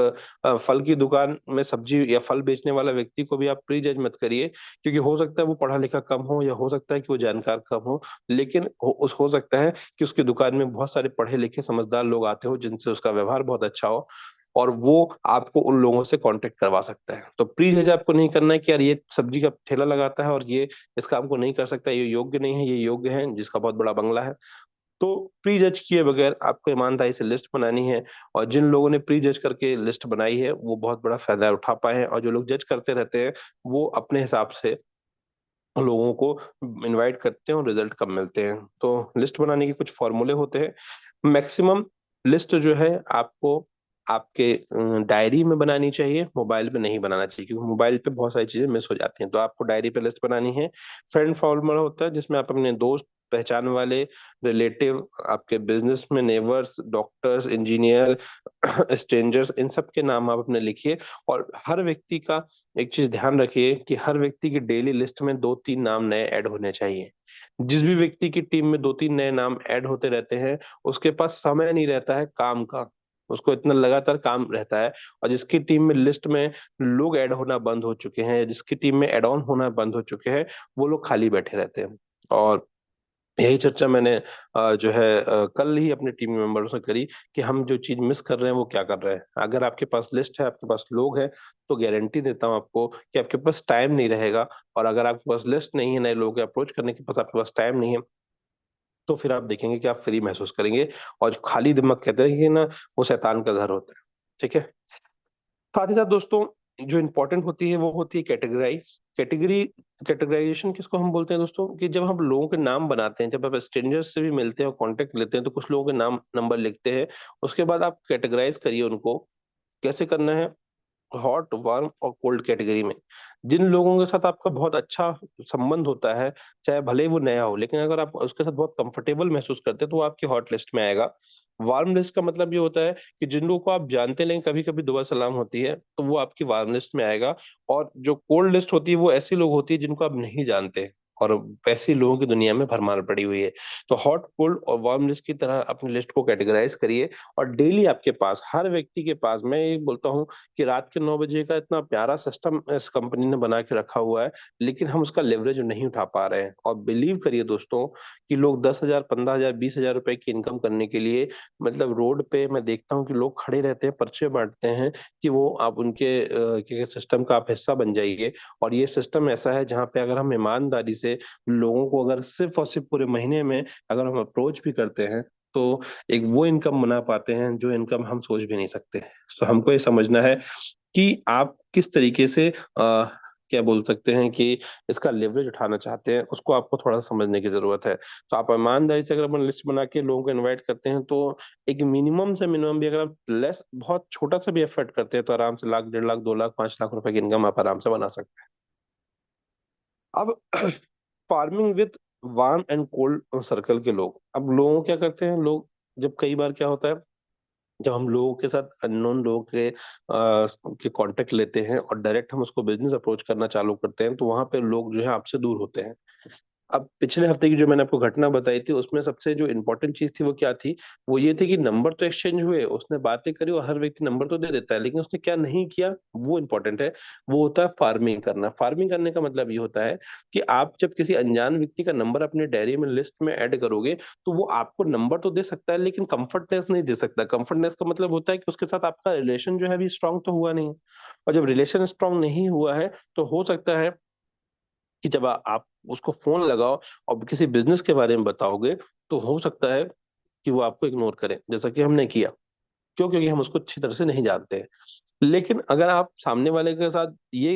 फल की दुकान में सब्जी या फल बेचने वाला व्यक्ति को भी आप प्री जज मत करिए, क्योंकि हो सकता है वो पढ़ा लिखा कम हो, या हो सकता है कि वो जानकार कम हो। लेकिन हो सकता है कि उसकी दुकान में बहुत सारे पढ़े लिखे समझदार लोग आते हो, जिनसे उसका व्यवहार बहुत अच्छा हो, और वो आपको उन लोगों से कांटेक्ट करवा सकता है। तो प्लीज ऐसा आपको नहीं करना है कि यार ये सब्जी का ठेला लगाता है और ये इस काम को नहीं कर सकता, ये योग्य नहीं है, ये योग्य है जिसका बहुत बड़ा बंगला है। तो प्री जज किए बगैर आपको ईमानदारी से लिस्ट बनानी है। और जिन लोगों ने प्री जज करके लिस्ट बनाई है वो बहुत बड़ा फायदा उठा पाए हैं, और जो लोग जज करते रहते हैं वो अपने हिसाब से लोगों को इनवाइट करते हैं और रिजल्ट कम मिलते हैं। तो लिस्ट बनाने के कुछ फॉर्मूले होते हैं। मैक्सिमम लिस्ट जो है आपको आपके डायरी में बनानी चाहिए, मोबाइल पे नहीं बनाना चाहिए, क्योंकि मोबाइल पे बहुत सारी चीजें मिस हो जाती हैं। तो आपको डायरी पे लिस्ट बनानी है। फ्रेंड फॉर्मूला होता है जिसमें आप अपने दोस्त, पहचान वाले, रिलेटिव, आपके बिजनेस में नेबर्स, डॉक्टर्स, इंजीनियर, स्ट्रेंजर्स, इन सब के नाम आप अपने लिखिए। और हर व्यक्ति का एक चीज ध्यान रखिए कि हर व्यक्ति की डेली लिस्ट में 2-3 नाम नए ऐड होने चाहिए। जिस भी व्यक्ति की टीम में 2-3 नए नाम ऐड होते रहते हैं, उसके पास समय नहीं रहता है काम का, उसको इतना लगातार काम रहता है। और जिसकी टीम में लिस्ट में लोग ऐड होना बंद हो चुके हैं, जिसकी टीम में ऐड ऑन होना बंद हो चुके हैं, वो लोग खाली बैठे रहते हैं। और यही चर्चा मैंने जो है कल ही अपने टीम मेंबरों से करी, कि हम जो चीज मिस कर रहे हैं वो क्या कर रहे हैं। अगर आपके पास लिस्ट है, आपके पास लोग हैं, तो गारंटी देता हूं आपको कि आपके पास टाइम नहीं रहेगा। और अगर आपके पास लिस्ट नहीं है, नए लोगों के अप्रोच करने के पास आपके पास टाइम नहीं है, तो फिर आप देखेंगे कि आप फ्री महसूस करेंगे। और जो खाली दिमाग कहते हैं कि ना, वो शैतान का घर होता है। ठीक है, साथ ही साथ दोस्तों, जो इम्पोर्टेंट होती है वो होती है कैटेगरी। कैटेगराइजेशन किसको हम बोलते हैं दोस्तों, कि जब हम लोगों के नाम बनाते हैं, जब आप स्ट्रेंजर्स से भी मिलते हैं और कांटेक्ट लेते हैं, तो कुछ लोगों के नाम नंबर लिखते हैं। उसके बाद आप कैटेगराइज करिए उनको। कैसे करना है? हॉट, वार्म और कोल्ड कैटेगरी में। जिन लोगों के साथ आपका बहुत अच्छा संबंध होता है, चाहे भले ही वो नया हो, लेकिन अगर आप उसके साथ बहुत कंफर्टेबल महसूस करते हैं, तो वो आपकी हॉट लिस्ट में आएगा। वार्म लिस्ट का मतलब ये होता है कि जिन लोगों को आप जानते हैं लेकिन कभी कभी दुआ सलाम होती है, तो वो आपकी वार्म लिस्ट में आएगा। और जो कोल्ड लिस्ट होती है वो ऐसे लोग होती है जिनको आप नहीं जानते, और वैसे लोगों की दुनिया में भरमार पड़ी हुई है। तो हॉट, कोल्ड और वार्म लिस्ट की तरह अपनी लिस्ट को कैटेगराइज करिए। और डेली आपके पास, हर व्यक्ति के पास, मैं ये बोलता हूँ कि रात के 9 बजे का इतना प्यारा सिस्टम इस कंपनी ने बना के रखा हुआ है, लेकिन हम उसका लेवरेज नहीं उठा पा रहे हैं। और बिलीव करिए दोस्तों, कि लोग 10,000, 15,000, 20,000 रुपए की इनकम करने के लिए, मतलब रोड पे मैं देखता हूँ कि लोग खड़े रहते हैं, पर्चे बांटते हैं कि वो आप उनके सिस्टम का आप हिस्सा बन जाइए। और ये सिस्टम ऐसा है जहाँ पे अगर हम ईमानदारी से लोगों को, अगर सिर्फ और सिर्फ पूरे महीने में अगर हम अप्रोच भी करते हैं, तो एक वो इनकम बना पाते हैं जो इनकम हम सोच भी नहीं सकते। तो हमको ये समझना है कि आप किस तरीके से क्या बोल सकते हैं कि इसका लेवरेज उठाना चाहते हैं, उसको आपको थोड़ा सा समझने की जरूरत है। तो आप ईमानदारी से अगर अपन लिस्ट बना के लोगों को इनवाइट करते हैं, तो एक मिनिमम से मिनिमम भी अगर आप लेस, बहुत छोटा सा भी एफर्ट करते हैं, तो आराम से लाख, 1.5 लाख, 2 लाख, 5 लाख रुपए की इनकम आप आराम से बना सकते हैं। अब farming with warm and cold circle के लोग, अब लोगों क्या करते हैं लोग, जब कई बार क्या होता है, जब हम लोगों के साथ अननोन लोगों के कांटेक्ट लेते हैं और डायरेक्ट हम उसको बिजनेस अप्रोच करना चालू करते हैं, तो वहां पे लोग जो है आपसे दूर होते हैं। अब पिछले हफ्ते की जो मैंने आपको घटना बताई थी, उसमें सबसे जो इम्पोर्टेंट चीज़ थी वो क्या थी? वो ये थी कि नंबर तो एक्सचेंज हुए, उसने बातें करी और हर व्यक्ति नंबर तो दे देता है, लेकिन उसने क्या नहीं किया, वो इम्पोर्टेंट है। वो होता है फार्मिंग करना। फार्मिंग करने का मतलब ये होता है कि आप जब किसी अनजान व्यक्ति का नंबर अपने डायरी में लिस्ट में ऐड करोगे, तो वो आपको नंबर तो दे सकता है, लेकिन कम्फर्टनेस नहीं दे सकता। कम्फर्टनेस का मतलब होता है कि उसके साथ आपका रिलेशन जो है अभी स्ट्रॉन्ग तो हुआ नहीं। और जब रिलेशन स्ट्रॉन्ग नहीं हुआ है, तो हो सकता है कि जब आप उसको फ़ोन लगाओ और किसी बिज़नेस के बारे में बताओगे, तो हो सकता है कि वो आपको इग्नोर करे, जैसा कि हमने किया। क्यों? क्योंकि हम उसको अच्छी तरह से नहीं जानते हैं। लेकिन अगर आप सामने वाले के साथ ये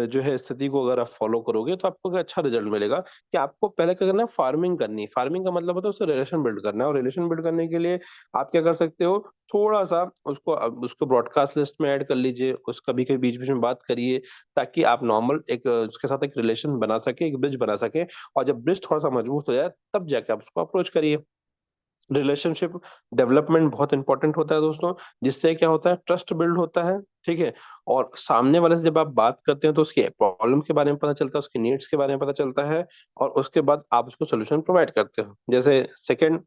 जो है स्थिति को अगर आप फ़ॉलो करोगे, तो आपको एक अच्छा रिज़ल्ट मिलेगा कि आपको पहले क्या करना है, फार्मिंग करनी है। फार्मिंग का मतलब होता है उससे रिलेशन बिल्ड करना है, और रिलेशन बिल्ड करने के लिए आप क्या कर सकते हो, थोड़ा-सा उसको ब्रॉडकास्ट लिस्ट में ऐड कर लीजिए, उस कभी-कभी बीच-बीच में बात करिए, ताकि आप नॉर्मल एक उसके साथ एक रिलेशन बना सकें, एक ब्रिज बना सकें, और जब ब्रिज थोड़ा-सा मजबूत हो जाए, तब जाके आप उसको अप्रोच करिए। रिलेशनशिप डेवलपमेंट बहुत इंपॉर्टेंट होता है दोस्तों, जिससे क्या होता है, ट्रस्ट बिल्ड होता है, ठीक है? और सामने वाले से जब आप बात करते हैं तो उसकी प्रॉब्लम के बारे में पता चलता है, उसकी नीड्स के बारे में पता चलता है, और उसके बाद आप उसको सॉल्यूशन प्रोवाइड करते हो। जैसे सेकंड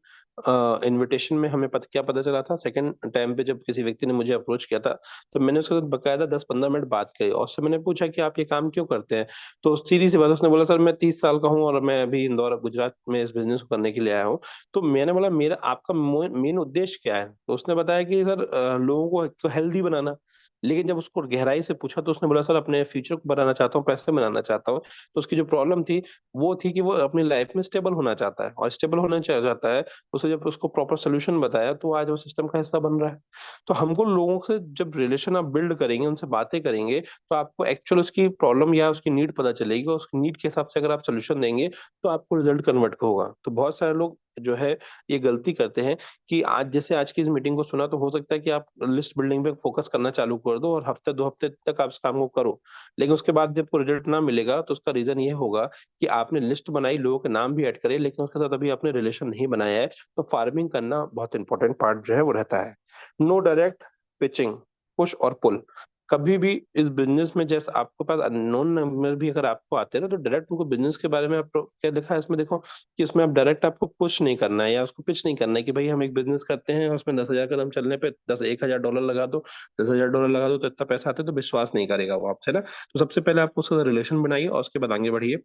इन्विटेशन में हमें क्या पता चला था, सेकंड टाइम पे जब किसी व्यक्ति ने मुझे अप्रोच किया था, तो मैंने उसके साथ बकायदा 10-15 मिनट बात करी और उससे मैंने पूछा कि आप ये काम क्यों करते हैं? तो सीधी-सी बात, उसने बोला, सर मैं 30 साल का हूँ और मैं अभी इंदौर गुजरात में इस बिज़नेस को करने के लिए आया हूँ। तो मैंने बोला, मेरा आपका मेन उद्देश्य क्या है? तो उसने बताया कि सर लोगों को हेल्दी बनाना। लेकिन जब उसको गहराई से पूछा, तो उसने बोला, सर अपने फ्यूचर को बनाना चाहता हूँ, पैसे बनाना चाहता हूँ। तो उसकी जो प्रॉब्लम थी, वो थी कि वो अपनी लाइफ में स्टेबल होना चाहता है, और स्टेबल होना चाहता है, उसे जब उसको प्रॉपर सॉल्यूशन बताया, तो आज वो सिस्टम का हिस्सा बन रहा है। तो हमको लोगों से जब रिलेशन आप बिल्ड करेंगे, उनसे बातें करेंगे, तो आपको एक्चुअल उसकी प्रॉब्लम या उसकी नीड पता चलेगी, और उसकी नीड के हिसाब से अगर आप सॉल्यूशन देंगे, तो आपको रिजल्ट कन्वर्ट होगा। तो बहुत सारे लोग जो है ये गलती करते हैं कि आज की इस मीटिंग को सुना, तो हो सकता है कि आप लिस्ट बिल्डिंग पे फोकस करना चालू कर दो और हफ्ते 2 हफ्ते तक आप इस काम को करो। लेकिन उसके बाद जब आपको रिजल्ट ना मिलेगा, तो उसका रीज़न ये होगा कि आपने लिस्ट बनाई, लोगों के नाम भी ऐड करे, लेकिन उसके साथ अभी आपने रिलेशन नहीं बनाया है। तो फार्मिंग करना बहुत इंपॉर्टेंट पार्ट जो है वो रहता है। नो डायरेक्ट पिचिंग, पुश और पुल। कभी भी इस बिज़नेस में, जैसे आपके पास अननोन नंबर भी अगर आपको आते हैं ना, तो डायरेक्ट उनको बिज़नेस के बारे में आप क्या लिखा है इसमें देखो, कि इसमें आप डायरेक्ट आपको पुश नहीं करना है या उसको पिच नहीं करना है कि भाई हम एक बिज़नेस करते हैं और उसमें 10,000 कदम चलने पे 1,000 डॉलर लगा दो, 10,000 डॉलर लगा दो तो इतना पैसा आता है, तो विश्वास नहीं करेगा वो आपसे ना। तो सबसे पहले आप उसका रिलेशन बनाइए और उसके बाद आगे बढ़िए,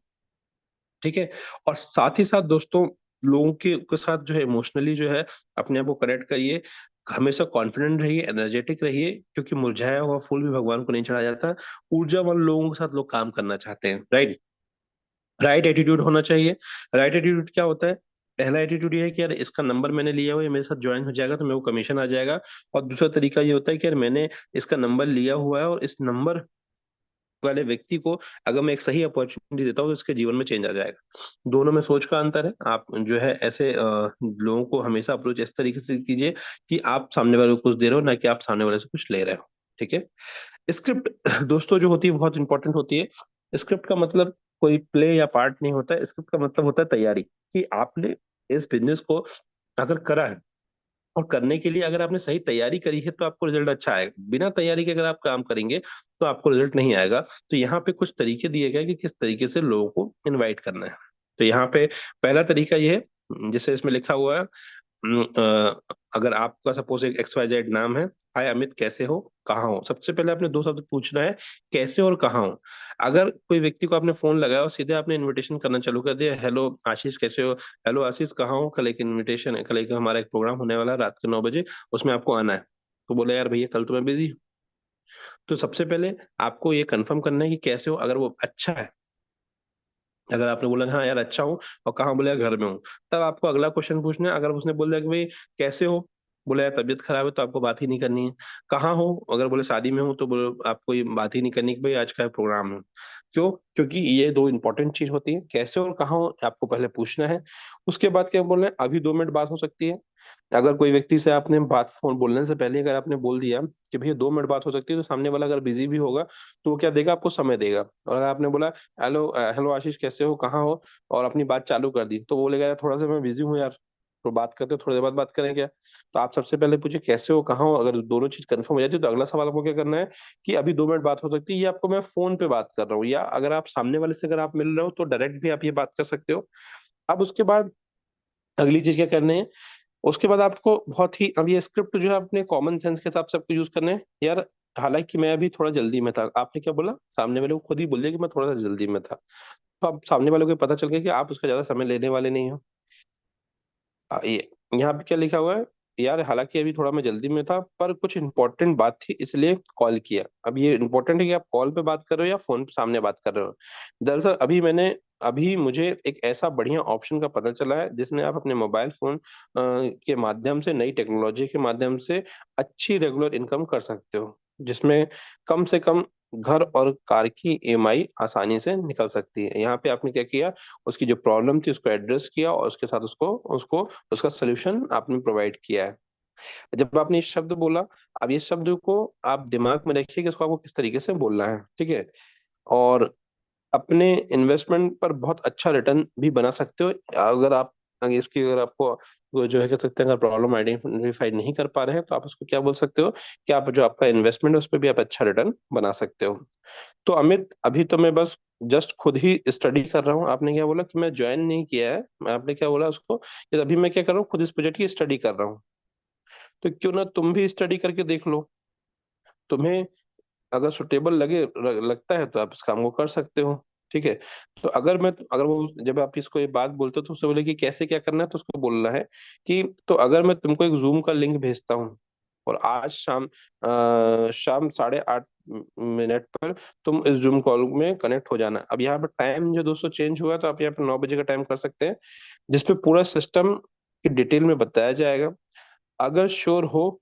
ठीक है? और साथ ही साथ दोस्तों, लोगों के साथ जो है इमोशनली जो है अपने आप को कनेक्ट करिए। हमेशा कॉन्फिडेंट रहिए, एनर्जेटिक रहिए, क्योंकि मुरझाया हुआ फूल भी भगवान को नहीं चढ़ाया जाता। ऊर्जावान लोगों के साथ लोग काम करना चाहते हैं, राइट? राइट एटीट्यूड होना चाहिए। राइट एटीट्यूड क्या होता है? पहला एटीट्यूड ये है कि यार इसका नंबर मैंने लिया हुआ है, ये मेरे साथ जॉइन हो जाएगा तो मेरे को कमीशन आ जाएगा। और दूसरा तरीका ये होता है कि यार मैंने इसका नंबर लिया हुआ है, और इस नंबर वाले व्यक्ति को अगर मैं एक सही अपॉर्चुनिटी देता हूँ, तो इसके जीवन में चेंज आ जाएगा। दोनों में सोच का अंतर है। आप जो है ऐसे लोगों को हमेशा अप्रोच इस तरीके से कीजिए कि आप सामने वाले को कुछ दे रहे हो, ना कि आप सामने वाले से कुछ ले रहे हो। ठीक है? स्क्रिप्ट दोस्तों जो होती है बहुत इंपॉर्टेंट होती है। स्क्रिप्ट का मतलब कोई प्ले या पार्ट नहीं होता है। स्क्रिप्ट का मतलब होता है तैयारी, कि आपने इस बिज़नेस को अगर करा है, और करने के लिए अगर आपने सही तैयारी करी है, तो आपको रिजल्ट अच्छा आएगा। बिना तैयारी के अगर आप काम करेंगे, तो आपको रिजल्ट नहीं आएगा। तो यहाँ पे कुछ तरीके दिए गए हैं कि किस तरीके से लोगों को इनवाइट करना है। तो यहाँ पे पहला तरीका ये है, जैसे इसमें लिखा हुआ है, अगर आपका सपोज एक XYZ नाम है, हाय अमित कैसे हो, कहाँ हो? सबसे पहले आपने 2 शब्द पूछना है, कैसे और कहाँ हो? अगर कोई व्यक्ति को आपने फ़ोन लगाया और सीधे आपने इन्विटेशन करना चालू कर दिया, हेलो आशीष कैसे हो? हेलो आशीष कहाँ हो? कल एक इन्विटेशन है, कल एक हमारा एक प्रोग्राम होने वाला है रात के 9 बजे, उसमें आपको आना है। तो बोला, यार भैया कल तो मैं बिज़ी हूँ। तो सबसे पहले आपको ये कन्फर्म करना है कि कैसे हो? अगर वो अच्छा है, अगर आपने बोला हाँ यार अच्छा हूँ, और कहाँ, बोला यार घर में हूँ, तब आपको अगला क्वेश्चन पूछना है। अगर उसने बोल दिया कि भाई कैसे हो, बोला यार तबीयत खराब है, तो आपको बात ही नहीं करनी है। कहाँ हो, अगर बोले शादी में हूँ, तो बोलो आपको ये बात ही नहीं करनी कि भाई आज का प्रोग्राम है। क्यों? क्योंकि ये दो इंपॉर्टेंट चीज होती है, कैसे और कहाँ हो आपको पहले पूछना है। उसके बाद क्या बोल रहे हैं, अभी 2 मिनट बात हो सकती है। अगर कोई व्यक्ति से आपने बात फोन बोलने से पहले अगर आपने बोल दिया कि भैया 2 मिनट बात हो सकती है, तो सामने वाला अगर बिजी भी होगा, तो वो क्या देगा, आपको समय देगा। और अगर आपने बोला हेलो हेलो आशीष कैसे हो, कहाँ हो, और अपनी बात चालू कर दी, तो वो बोलेगा यार थोड़ा सा मैं बिजी हूँ यार, तो बात करते हो, थोड़ी देर बाद बात करें क्या? तो आप सबसे पहले पूछे कैसे हो, कहाँ हो। अगर दोनों चीज कंफर्म हो जाती है तो अगला सवाल आपको क्या करना है कि अभी 2 मिनट बात हो सकती है, ये आपको मैं फोन पे बात कर रहा हूँ, या अगर आप सामने वाले से अगर आप मिल रहे हो तो डायरेक्ट भी आप ये बात कर सकते हो। अब उसके बाद अगली चीज क्या करनी है, उसके बाद आपको बहुत ही, अब ये स्क्रिप्ट जो है अपने कॉमन सेंस के हिसाब से आपको यूज करने हैं यार। हालांकि मैं अभी थोड़ा जल्दी में था, आपने क्या बोला, सामने वाले को खुद ही बोल दिया कि मैं थोड़ा सा जल्दी में था, तो अब सामने वाले को पता चल गया कि आप उसका ज्यादा समय लेने वाले नहीं हो। ये यहाँ पे क्या लिखा हुआ है, यार हालांकि अभी थोड़ा मैं जल्दी में था पर कुछ इंपॉर्टेंट बात थी इसलिए कॉल किया। अब ये इंपॉर्टेंट है कि आप कॉल पे बात कर रहे हो या फोन पे सामने बात कर रहे हो। दरअसल अभी मुझे एक ऐसा बढ़िया ऑप्शन का पता चला है जिसमें आप अपने मोबाइल फोन के माध्यम से, नई टेक्नोलॉजी के माध्यम से अच्छी रेगुलर इनकम कर सकते हो, जिसमें कम से कम घर और कार की ईएमआई आसानी से निकल सकती है। यहाँ पे आपने क्या किया, उसकी जो प्रॉब्लम थी उसको एड्रेस किया और उसके साथ उसको उसको उसका सोल्यूशन आपने प्रोवाइड किया है। जब आपने ये शब्द बोला, अब ये शब्द को आप दिमाग में रखिए कि इसको आपको किस तरीके से बोलना है, ठीक है। और अपने इन्वेस्टमेंट पर बहुत अच्छा रिटर्न भी बना सकते हो। अगर इसकी अगर आपको वो जो है कह सकते हैं, अगर प्रॉब्लम आइडेंटिफाई नहीं कर पा रहे हैं तो आप उसको क्या बोल सकते हो कि आप जो आपका इन्वेस्टमेंट है उस पर भी आप अच्छा रिटर्न बना सकते हो। तो अमित, अभी तो मैं बस जस्ट खुद ही स्टडी कर रहा हूँ। आपने क्या बोला कि मैं ज्वाइन नहीं किया है, आपने क्या बोला उसको कि अभी मैं क्या कर रहा हूँ, खुद इस प्रोजेक्ट की स्टडी कर रहा हूँ। तो क्यों ना तुम भी स्टडी करके देख लो, तुम्हें अगर सुटेबल लगता है तो आप इस काम को कर सकते हो, ठीक है। तो अगर वो जब आप इसको ये बात बोलते हो तो उससे बोले कि कैसे क्या करना है, तो उसको बोलना है कि तो अगर मैं तुमको एक जूम का लिंक भेजता हूँ और आज शाम 8:30 पर तुम इस जूम कॉल में कनेक्ट हो जाना। अब यहाँ पर टाइम जो दोस्तों चेंज हुआ है, तो आप यहाँ पर 9 बजे का टाइम कर सकते हैं, जिसपे पूरा सिस्टम की डिटेल में बताया जाएगा। अगर श्योर हो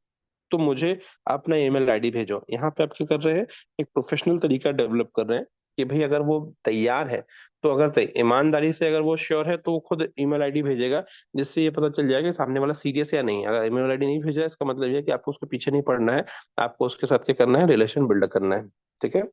तो मुझे अपना ईमेल आईडी भेजो। यहाँ पे आप क्या कर रहे हैं, एक प्रोफेशनल तरीका डेवलप कर रहे हैं कि भाई अगर वो तैयार है, तो अगर ईमानदारी से अगर वो श्योर है तो वो खुद ईमेल आईडी भेजेगा, जिससे ये पता चल जाएगा कि सामने वाला सीरियस या नहीं। अगर ईमेल आईडी नहीं भेजा है, इसका मतलब ये है कि आपको उसके पीछे नहीं पड़ना है, आपको उसके साथ क्या करना है, रिलेशन बिल्ड करना है, ठीक है।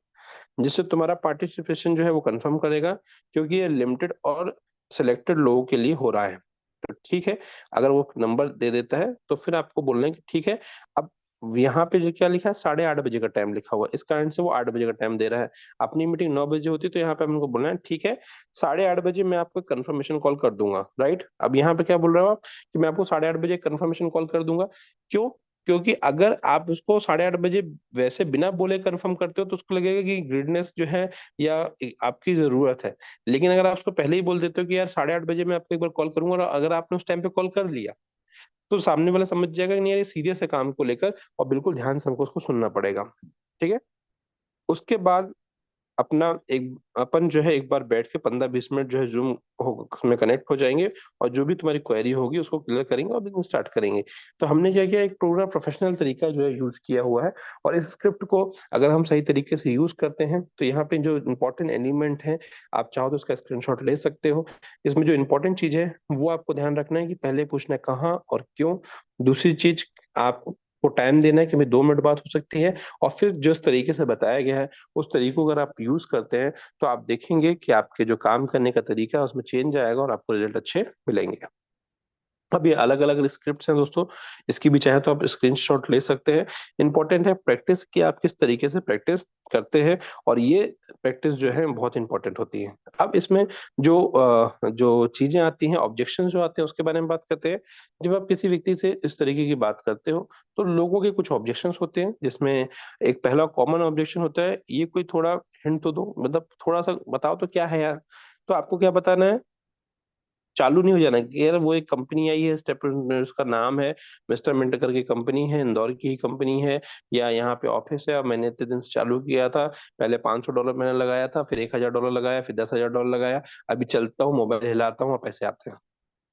जिससे तुम्हारा पार्टिसिपेशन जो है वो कंफर्म करेगा, क्योंकि ये लिमिटेड और सिलेक्टेड लोगों के लिए हो रहा है। तो ठीक है, अगर वो नंबर दे देता है तो फिर आपको बोलना है कि ठीक है। अब यहाँ पे जो क्या लिखा है, 8:30 बजे का टाइम लिखा हुआ है, इस कारण से वो 8 बजे का टाइम दे रहा है। अपनी मीटिंग 9 बजे होती, तो यहाँ पे हमको बोलना है ठीक है, 8:30 बजे मैं आपको कंफर्मेशन कॉल कर दूंगा, राइट। अब यहाँ पे क्या बोल रहे हो आप कि मैं आपको 8:30 बजे कंफर्मेशन कॉल कर दूंगा। क्यों? क्योंकि अगर आप उसको 8:30 बजे वैसे बिना बोले कंफर्म करते हो तो उसको लगेगा कि ग्रीडनेस जो है या आपकी जरूरत है। लेकिन अगर आप उसको पहले ही बोल देते हो कि यार 8:30 बजे मैं आपको एक बार कॉल करूंगा, और अगर आपने उस टाइम पे कॉल कर लिया तो सामने वाला समझ जाएगा कि नहीं यार ये सीरियस है काम को लेकर, और बिल्कुल ध्यान से हमको उसको सुनना पड़ेगा, ठीक है। उसके बाद अपना एक अपन जो है एक बार बैठ के 15-20 मिनट जो है जूम हो उसमें कनेक्ट हो जाएंगे, और जो भी तुम्हारी क्वेरी होगी उसको क्लियर करेंगे और बिजनेस स्टार्ट करेंगे। तो हमने क्या किया, एक पूरा प्रोफेशनल तरीका जो है यूज किया हुआ है। और इस स्क्रिप्ट को अगर हम सही तरीके से यूज करते हैं तो यहाँ पे जो इंपॉर्टेंट एलिमेंट है, आप चाहो तो उसका स्क्रीनशॉट ले सकते हो। इसमें जो इंपॉर्टेंट चीज है वो आपको ध्यान रखना है कि पहले पूछना है कहाँ और क्यों। दूसरी चीज, आपको टाइम देना है कि भाई 2 मिनट बात हो सकती है। और फिर जिस तरीके से बताया गया है उस तरीकों को अगर आप यूज करते हैं तो आप देखेंगे कि आपके जो काम करने का तरीका है उसमें चेंज आएगा और आपको रिजल्ट अच्छे मिलेंगे। अब ये अलग अलग स्क्रिप्ट्स हैं दोस्तों, इसकी भी चाहे तो आप स्क्रीनशॉट ले सकते हैं। इंपॉर्टेंट है प्रैक्टिस, कि आप किस तरीके से प्रैक्टिस करते हैं, और ये प्रैक्टिस जो है बहुत इंपॉर्टेंट होती है। अब इसमें जो चीजें आती हैं, ऑब्जेक्शन जो आते हैं, उसके बारे में बात करते हैं। जब आप किसी व्यक्ति से इस तरीके की बात करते हो तो लोगों के कुछ ऑब्जेक्शंस होते हैं, जिसमें एक पहला कॉमन ऑब्जेक्शन होता है, ये कोई थोड़ा हिंट तो दो, मतलब थोड़ा सा बताओ तो क्या है यार। तो आपको क्या बताना है, चालू नहीं हो जाना कि यार वो एक कंपनी आई है स्टेप, उसका नाम है मिस्टर मिंट करके कंपनी है, इंदौर की ही कंपनी है, या यहाँ पे ऑफिस है, और मैंने इतने दिन से चालू किया था। पहले $500 मैंने लगाया था, फिर $1,000 लगाया, फिर $10,000 लगाया। अभी चलता हूँ, मोबाइल हिलाता हूँ और पैसे आते हैं।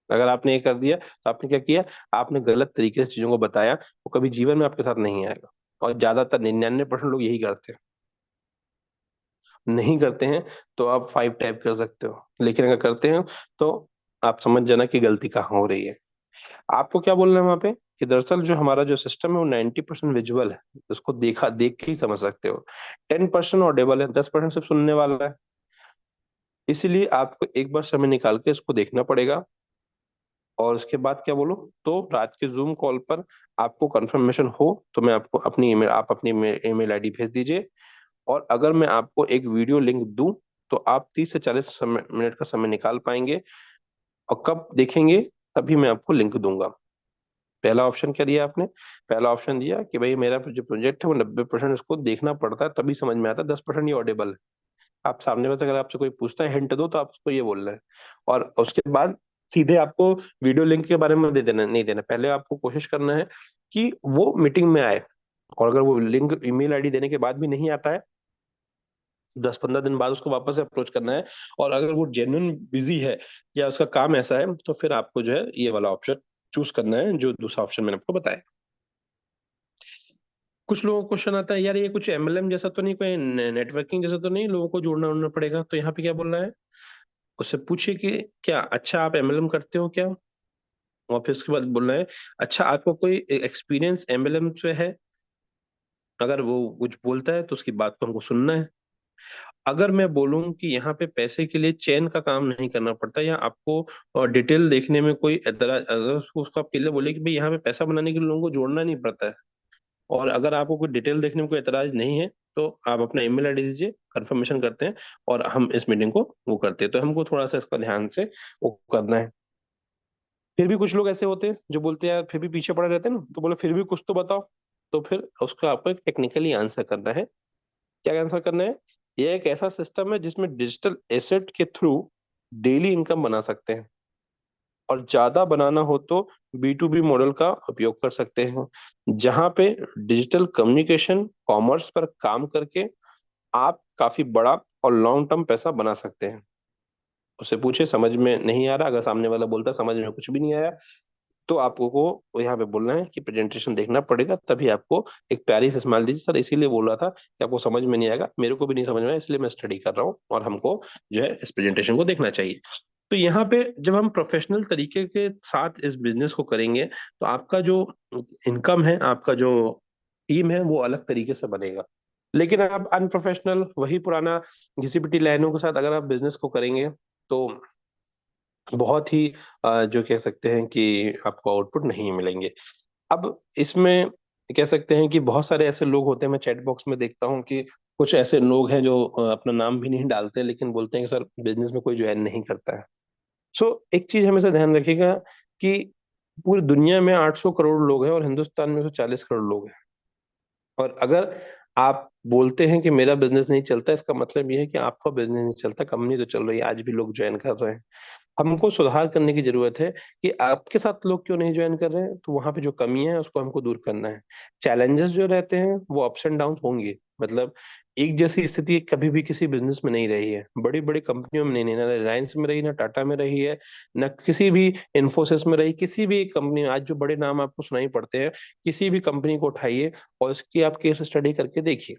अगर आपने ये कर दिया तो आपने क्या किया, आपने गलत तरीके से चीजों को बताया, वो कभी जीवन में आपके साथ नहीं आएगा। और ज्यादातर 99% लोग यही करते हैं। नहीं करते हैं तो आप 5 टाइप कर सकते हो, लेकिन अगर करते हैं तो आप समझ जाना कि गलती कहाँ हो रही है। आपको क्या बोलना है वहां पे कि दरअसल जो हमारा जो सिस्टम है वो 90% विजुअल है, उसको देख के ही समझ सकते हो। 10% ऑडिबल है, 10% सिर्फ सुनने वाला है। इसीलिए आपको एक बार समय निकाल के इसको देखना पड़ेगा। और उसके बाद क्या बोलो, तो रात के जूम कॉल पर आपको कंफर्मेशन हो तो मैं आपको अपनी ईमेल, आप अपनी ईमेल आईडी भेज दीजिए। और अगर मैं आपको एक वीडियो लिंक दूं तो आप 30 से 40 मिनट का समय निकाल पाएंगे, और कब देखेंगे, तभी मैं आपको लिंक दूंगा। पहला ऑप्शन क्या दिया आपने? पहला ऑप्शन दिया कि भाई मेरा जो प्रोजेक्ट है वो 90% उसको देखना पड़ता है तभी समझ में आता है, 10% ये ऑडिबल है। आप सामने वाले से अगर आपसे कोई पूछता है हिंट दो तो आप उसको ये बोलना है। और उसके बाद सीधे आपको वीडियो लिंक के बारे में दे देना नहीं देना, पहले आपको कोशिश करना है कि वो मीटिंग में आए। और अगर वो लिंक ईमेल आईडी देने के बाद भी नहीं आता है, 10-15 दिन बाद उसको वापस से अप्रोच करना है। और अगर वो जेन्युइन बिजी है या उसका काम ऐसा है तो फिर आपको जो है ये वाला ऑप्शन चूज करना है, जो दूसरा ऑप्शन मैंने आपको बताया। कुछ लोगों को क्वेश्चन आता है, यार ये कुछ एमएलएम जैसा तो नहीं, कोई नेटवर्किंग जैसा तो नहीं, लोगों को जोड़ना उड़ना पड़ेगा? तो यहाँ पे क्या बोलना है, उससे पूछिए कि क्या अच्छा आप एमएलएम करते हो क्या। और फिर उसके बाद बोलना है, अच्छा आपको कोई एक्सपीरियंस एमएलएम से है? अगर वो कुछ बोलता है तो उसकी बात को हमको सुनना है। अगर मैं बोलूं कि यहाँ पे पैसे के लिए चेन का काम नहीं करना पड़ता, या आपको डिटेल देखने में कोई एतराज, अगर उसको आप क्लियर बोले कि भाई यहाँ पे पैसा बनाने के लिए लोगों को जोड़ना नहीं पड़ता है, और अगर आपको कोई डिटेल देखने में कोई एतराज नहीं है, तो आप अपना ईमेल आईडी दीजिए, कंफर्मेशन करते हैं और हम इस मीटिंग को वो करते हैं। तो हमको थोड़ा सा इसका ध्यान से वो करना है। फिर भी कुछ लोग ऐसे होते हैं जो बोलते हैं यार फिर भी पीछे पड़े रहते हैं ना, तो बोले फिर भी कुछ तो बताओ। तो फिर उसका आपको एक टेक्निकली आंसर करना है। क्या आंसर करना है? यह एक ऐसा सिस्टम है जिसमें डिजिटल एसेट के थ्रू डेली इनकम बना सकते हैं, और ज्यादा बनाना हो तो B2B मॉडल का उपयोग कर सकते हैं, जहां पे डिजिटल कम्युनिकेशन कॉमर्स पर काम करके आप काफी बड़ा और लॉन्ग टर्म पैसा बना सकते हैं। उससे पूछे समझ में नहीं आ रहा, अगर सामने वाला बोलता समझ में कुछ भी नहीं आया, तो आपको को यहाँ पे बोलना है कि प्रेजेंटेशन देखना पड़ेगा, तभी आपको एक प्यारी सी स्माइल दीजिए, सर इसीलिए बोल रहा था कि आपको समझ में नहीं आएगा, मेरे को भी नहीं समझ में आया इसलिए मैं स्टडी कर रहा हूँ, और हमको जो है इस प्रेजेंटेशन को देखना चाहिए। तो यहाँ पे जब हम प्रोफेशनल तरीके के साथ इस बिजनेस को करेंगे तो आपका जो इनकम है, आपका जो टीम है, वो अलग तरीके से बनेगा। लेकिन आप अनप्रोफेशनल वही पुराना घिसी पिटी लाइनों के साथ अगर आप बिजनेस को करेंगे तो बहुत ही जो कह सकते हैं कि आपको आउटपुट नहीं मिलेंगे। अब इसमें कह सकते हैं कि बहुत सारे ऐसे लोग होते हैं, मैं चैट बॉक्स में देखता हूँ कि कुछ ऐसे लोग हैं जो अपना नाम भी नहीं डालते लेकिन बोलते हैं कि सर बिजनेस में कोई ज्वाइन नहीं करता है। सो एक चीज हमेशा ध्यान रखिएगा कि पूरी दुनिया में 800 करोड़ लोग हैं और हिंदुस्तान में 140 करोड़ लोग हैं। और अगर आप बोलते हैं कि मेरा बिजनेस नहीं चलता, इसका मतलब ये है कि आपका बिजनेस नहीं चलता, कंपनी तो चल रही है, आज भी लोग ज्वाइन कर रहे हैं। हमको सुधार करने की जरूरत है कि आपके साथ लोग क्यों नहीं ज्वाइन कर रहे हैं, तो वहां पे जो कमियां हैं उसको हमको दूर करना है। चैलेंजेस जो रहते हैं वो अप्स एंड डाउन होंगे, मतलब एक जैसी स्थिति कभी भी किसी बिजनेस में नहीं रही है, बड़ी बड़ी कंपनियों में नहीं, ना रिलायंस में रही, ना टाटा में रही है, ना किसी भी इंफोसिस में रही, किसी भी कंपनी आज जो बड़े नाम आपको सुनाई पड़ते हैं, किसी भी कंपनी को उठाइए और इसकी आप केस स्टडी करके देखिए।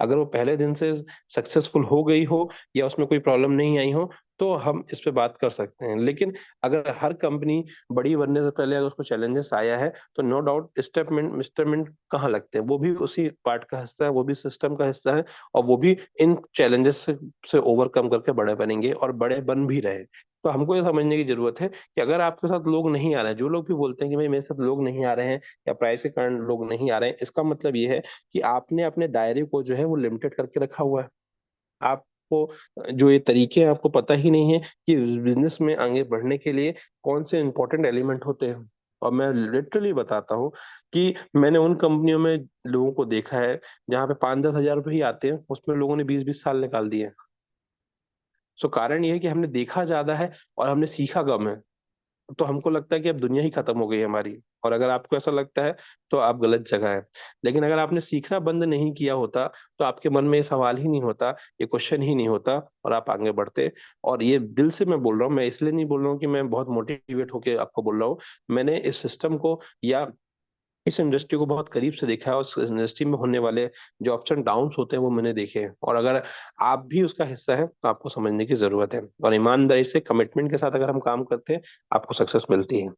अगर वो पहले दिन से सक्सेसफुल हो गई हो या उसमें कोई प्रॉब्लम नहीं आई हो तो हम इस पे बात कर सकते हैं। लेकिन अगर हर कंपनी बड़ी बनने से पहले अगर उसको चैलेंजेस आया है तो नो डाउट स्टेपमेंट मिस्टरमेंट कहाँ लगते हैं, वो भी उसी पार्ट का हिस्सा है, वो भी सिस्टम का हिस्सा है, और वो भी इन चैलेंजेस से ओवरकम करके बड़े बनेंगे और बड़े बन भी रहे। तो हमको ये समझने की जरूरत है कि अगर आपके साथ लोग नहीं आ रहे हैं, जो लोग भी बोलते हैं कि भाई मेरे साथ लोग नहीं आ रहे हैं या प्राइस के कारण लोग नहीं आ रहे हैं, इसका मतलब ये है कि आपने अपने दायरे को जो है वो लिमिटेड करके रखा हुआ है। आपको जो ये तरीके हैं आपको पता ही नहीं है कि बिजनेस में आगे बढ़ने के लिए कौन से इंपॉर्टेंट एलिमेंट होते हैं। और मैं लिटरली बताता हूँ कि मैंने उन कंपनियों में लोगों को देखा है जहाँ पे 5-10 हजार रुपये ही आते हैं, उसमें लोगों ने 20-20 साल निकाल दिए। सो कारण ये है कि हमने देखा ज्यादा है और हमने सीखा कम है। तो हमको लगता है कि अब दुनिया ही खत्म हो गई है हमारी, और अगर आपको ऐसा लगता है तो आप गलत जगह है। लेकिन अगर आपने सीखना बंद नहीं किया होता तो आपके मन में ये सवाल ही नहीं होता, ये क्वेश्चन ही नहीं होता, और आप आगे बढ़ते। और ये दिल से मैं बोल रहा हूँ, मैं इसलिए नहीं बोल रहा हूँ कि मैं बहुत मोटिवेट होकर आपको बोल रहा हूँ। मैंने इस सिस्टम को या इस इंडस्ट्री को बहुत करीब से देखा है, और उस इंडस्ट्री में होने वाले जो अप्स एंड डाउन्स होते हैं वो मैंने देखे हैं। और अगर आप भी उसका हिस्सा है तो आपको समझने की जरूरत है, और ईमानदारी से कमिटमेंट के साथ अगर हम काम करते हैं आपको सक्सेस मिलती है।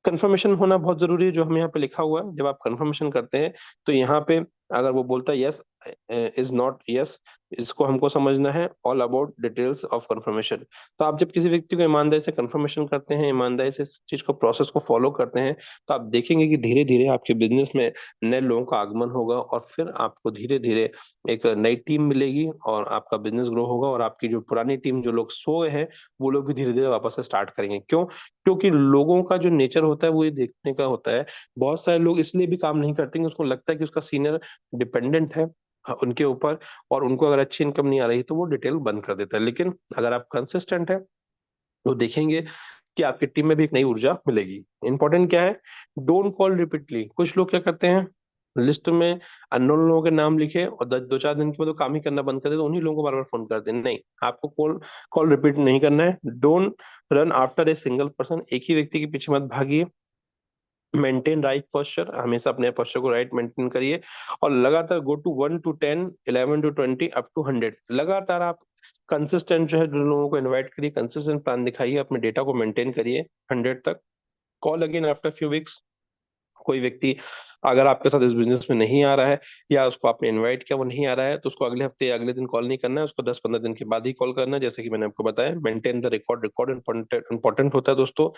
कंफर्मेशन होना बहुत जरूरी है, जो हम यहाँ पे लिखा हुआ है, जब आप कंफर्मेशन करते हैं तो यहाँ पे अगर वो बोलता है यस इज नॉट यस, इसको हमको समझना है all about details of confirmation. तो आप जब किसी व्यक्ति को ईमानदारी से कंफर्मेशन करते हैं, ईमानदारी से इस चीज को प्रोसेस को फॉलो करते हैं, तो आप देखेंगे कि धीरे धीरे आपके बिजनेस में नए लोगों का आगमन होगा, और फिर आपको धीरे धीरे एक नई टीम मिलेगी और आपका बिजनेस ग्रो होगा, और आपकी जो पुरानी टीम, जो लोग सोए हैं, वो लोग भी धीरे धीरे वापस से स्टार्ट करेंगे। क्यों? क्योंकि लोगों का जो नेचर होता है वो ये देखने का होता है। बहुत सारे लोग इसलिए भी काम नहीं करते कि उसको लगता है कि उसका सीनियर डिपेंडेंट है उनके ऊपर, और उनको अगर अच्छी इनकम नहीं आ रही तो वो डिटेल बंद कर देता है। लेकिन अगर आप कंसिस्टेंट है तो देखेंगे कि आपकी टीम में भी एक नई ऊर्जा मिलेगी। इंपॉर्टेंट क्या है? Don't call repeatedly. कुछ लोग क्या करते हैं, लिस्ट में अननोन लोगों के नाम लिखे और 2-4 दिन के बाद वो काम ही करना बंद कर दे, तो उन्हीं लोगों को बार बार फोन करते हैं। नहीं, आपको कॉल कॉल रिपीट नहीं करना है। Don't run after a single person. एक ही व्यक्ति के पीछे मत भागिए। मेंटेन राइट पोस्चर, हमेशा अपने पोस्चर को राइट मेंटेन करिए, और लगातार go to 1 to 10, 11 to 20, up to 100। लगातार आप कंसिस्टेंट जो है, जो लोगों को इनवाइट करिए, कंसिस्टेंट प्लान दिखाइए, अपने डेटा को मेंटेन करिए 100 तक। Call again after few weeks. कोई व्यक्ति अगर आपके साथ इस बिजनेस में नहीं आ रहा है, या उसको आपने इनवाइट किया वो नहीं आ रहा है, तो उसको अगले हफ्ते या अगले दिन कॉल नहीं करना है, उसको 10-15 दिन के बाद ही कॉल करना है। जैसे कि मैंने आपको बताया, maintain the record. Record important होता है दोस्तों।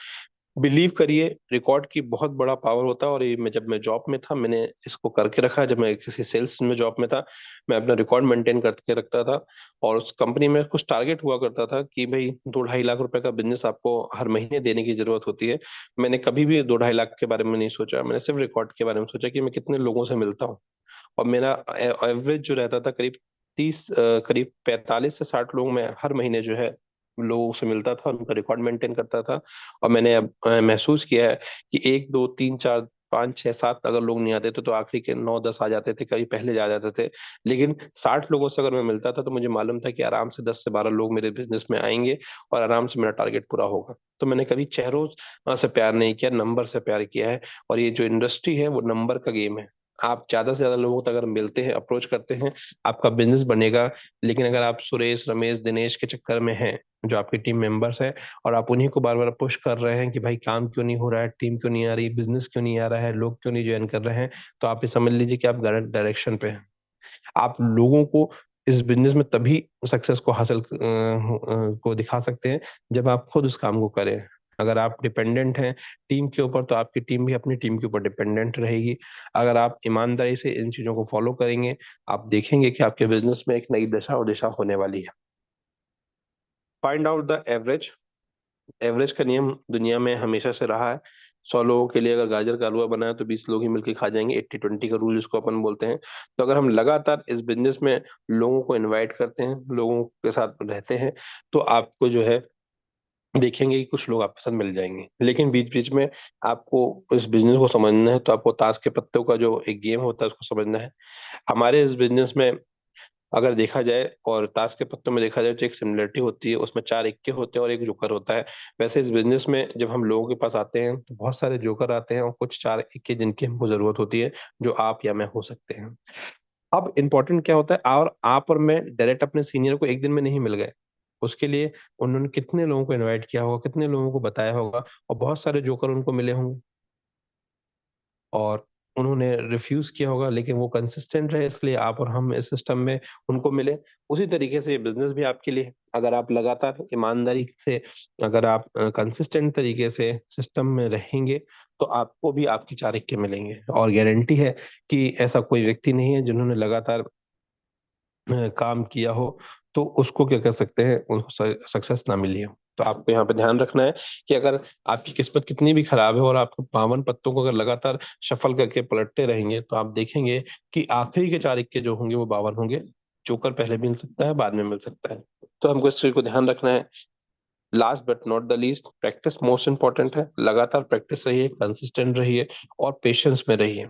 बिलीव करिए, रिकॉर्ड की बहुत बड़ा पावर होता है। और ये मैं जब मैं जॉब में था, मैंने इसको करके रखा है। जब मैं किसी सेल्स में जॉब में था, मैं अपना रिकॉर्ड मेंटेन करके रखता था। और उस कंपनी में कुछ टारगेट हुआ करता था कि भाई 2-2.5 लाख रुपए का बिजनेस आपको हर महीने देने की जरूरत होती है। मैंने कभी भी 2-2.5 लाख के बारे में नहीं सोचा, मैंने सिर्फ रिकॉर्ड के बारे में सोचा कि मैं कितने लोगों से मिलता हूँ। और मेरा एवरेज जो रहता था करीब 45 से 60 लोग मैं हर महीने जो है लोगों से मिलता था, उनका रिकॉर्ड मेंटेन करता था। और मैंने अब महसूस किया है कि 1, 2, 3, 4, 5, 6, 7 अगर लोग नहीं आते थे तो आखिरी के 9-10 आ जाते थे, कभी पहले आ जाते थे। लेकिन 60 लोगों से अगर मैं मिलता था तो मुझे मालूम था कि आराम से 10 से 12 लोग मेरे बिजनेस में आएंगे, और आराम से मेरा टारगेट पूरा होगा। तो मैंने कभी चेहरों से प्यार नहीं किया, नंबर से प्यार किया है। और ये जो इंडस्ट्री है वो नंबर का गेम है। आप ज्यादा से ज्यादा लोगों तक अगर मिलते हैं, अप्रोच करते हैं, आपका बिजनेस बनेगा। लेकिन अगर आप सुरेश, रमेश, दिनेश के चक्कर में हैं, जो आपकी टीम मेंबर्स हैं, और आप उन्हीं को बार बार पुश कर रहे हैं कि भाई काम क्यों नहीं हो रहा है, टीम क्यों नहीं आ रही, बिजनेस क्यों नहीं आ रहा है, लोग क्यों नहीं ज्वाइन कर रहे हैं, तो आप ये समझ लीजिए कि आप गलत डायरेक्शन पे हैं। आप लोगों को इस बिजनेस में तभी सक्सेस को हासिल को दिखा सकते हैं जब आप खुद उस काम को करें। अगर आप डिपेंडेंट हैं टीम के ऊपर, तो आपकी टीम भी अपनी टीम के ऊपर डिपेंडेंट रहेगी। अगर आप ईमानदारी से इन चीजों को फॉलो करेंगे, आप देखेंगे कि आपके बिजनेस में एक नई दशा और दिशा होने वाली है। Find out the average. Average का नियम दुनिया में हमेशा से रहा है। 100 लोगों के लिए अगर गाजर का हलवा बनाया तो 20 लोग ही मिलकर खा जाएंगे। 80-20 का रूल जिसको अपन बोलते हैं। तो अगर हम लगातार इस बिजनेस में लोगों को इनवाइट करते हैं, लोगों के साथ रहते हैं, तो आपको जो है देखेंगे कि कुछ लोग आपके साथ मिल जाएंगे। लेकिन बीच बीच में आपको इस बिजनेस को समझना है, तो आपको ताश के पत्तों का जो एक गेम होता है उसको समझना है। हमारे इस बिजनेस में अगर देखा जाए, और ताश के पत्तों में देखा जाए, तो एक सिमिलरिटी होती है, उसमें 4 इक्के होते हैं और एक जोकर होता है। वैसे इस बिजनेस में जब हम लोगों के पास आते हैं तो बहुत सारे जोकर आते हैं और कुछ 4 इक्के जिनकी हमको जरूरत होती है, जो आप या मैं हो सकते हैं। अब इम्पोर्टेंट क्या होता है, और आप और मैं डायरेक्ट अपने सीनियर को एक दिन में नहीं मिल गए। उसके लिए उन्होंने कितने लोगों को इनवाइट किया होगा, कितने लोगों को बताया होगा, और बहुत सारे जोकर उनको मिले होंगे, और उन्होंने रिफ्यूज किया होगा, लेकिन वो कंसिस्टेंट रहे, इसलिए आप और हम इस सिस्टम में उनको मिले। उसी तरीके से ये बिजनेस भी आपके लिए है। अगर आप लगातार ईमानदारी से, अगर आप कंसिस्टेंट तरीके से सिस्टम में रहेंगे, तो आपको भी आपकी 4 इक्के मिलेंगे। और गारंटी है कि ऐसा कोई व्यक्ति नहीं है जिन्होंने लगातार काम किया हो तो उसको क्या कर सकते हैं, उसको सक्सेस ना मिली हो। तो आपको यहाँ पे ध्यान रखना है कि अगर आपकी किस्मत कितनी भी खराब है और आप 52 पत्तों को अगर लगातार शफल करके पलटते रहेंगे, तो आप देखेंगे कि आखिरी के 4 इक्के जो होंगे वो 52 होंगे। जोकर पहले मिल सकता है, बाद में मिल सकता है। तो हमको इस चीज को ध्यान रखना है। Last but not the least, practice most important है। लगातार प्रैक्टिस रहिए, कंसिस्टेंट रहिए, और पेशेंस में रहिए।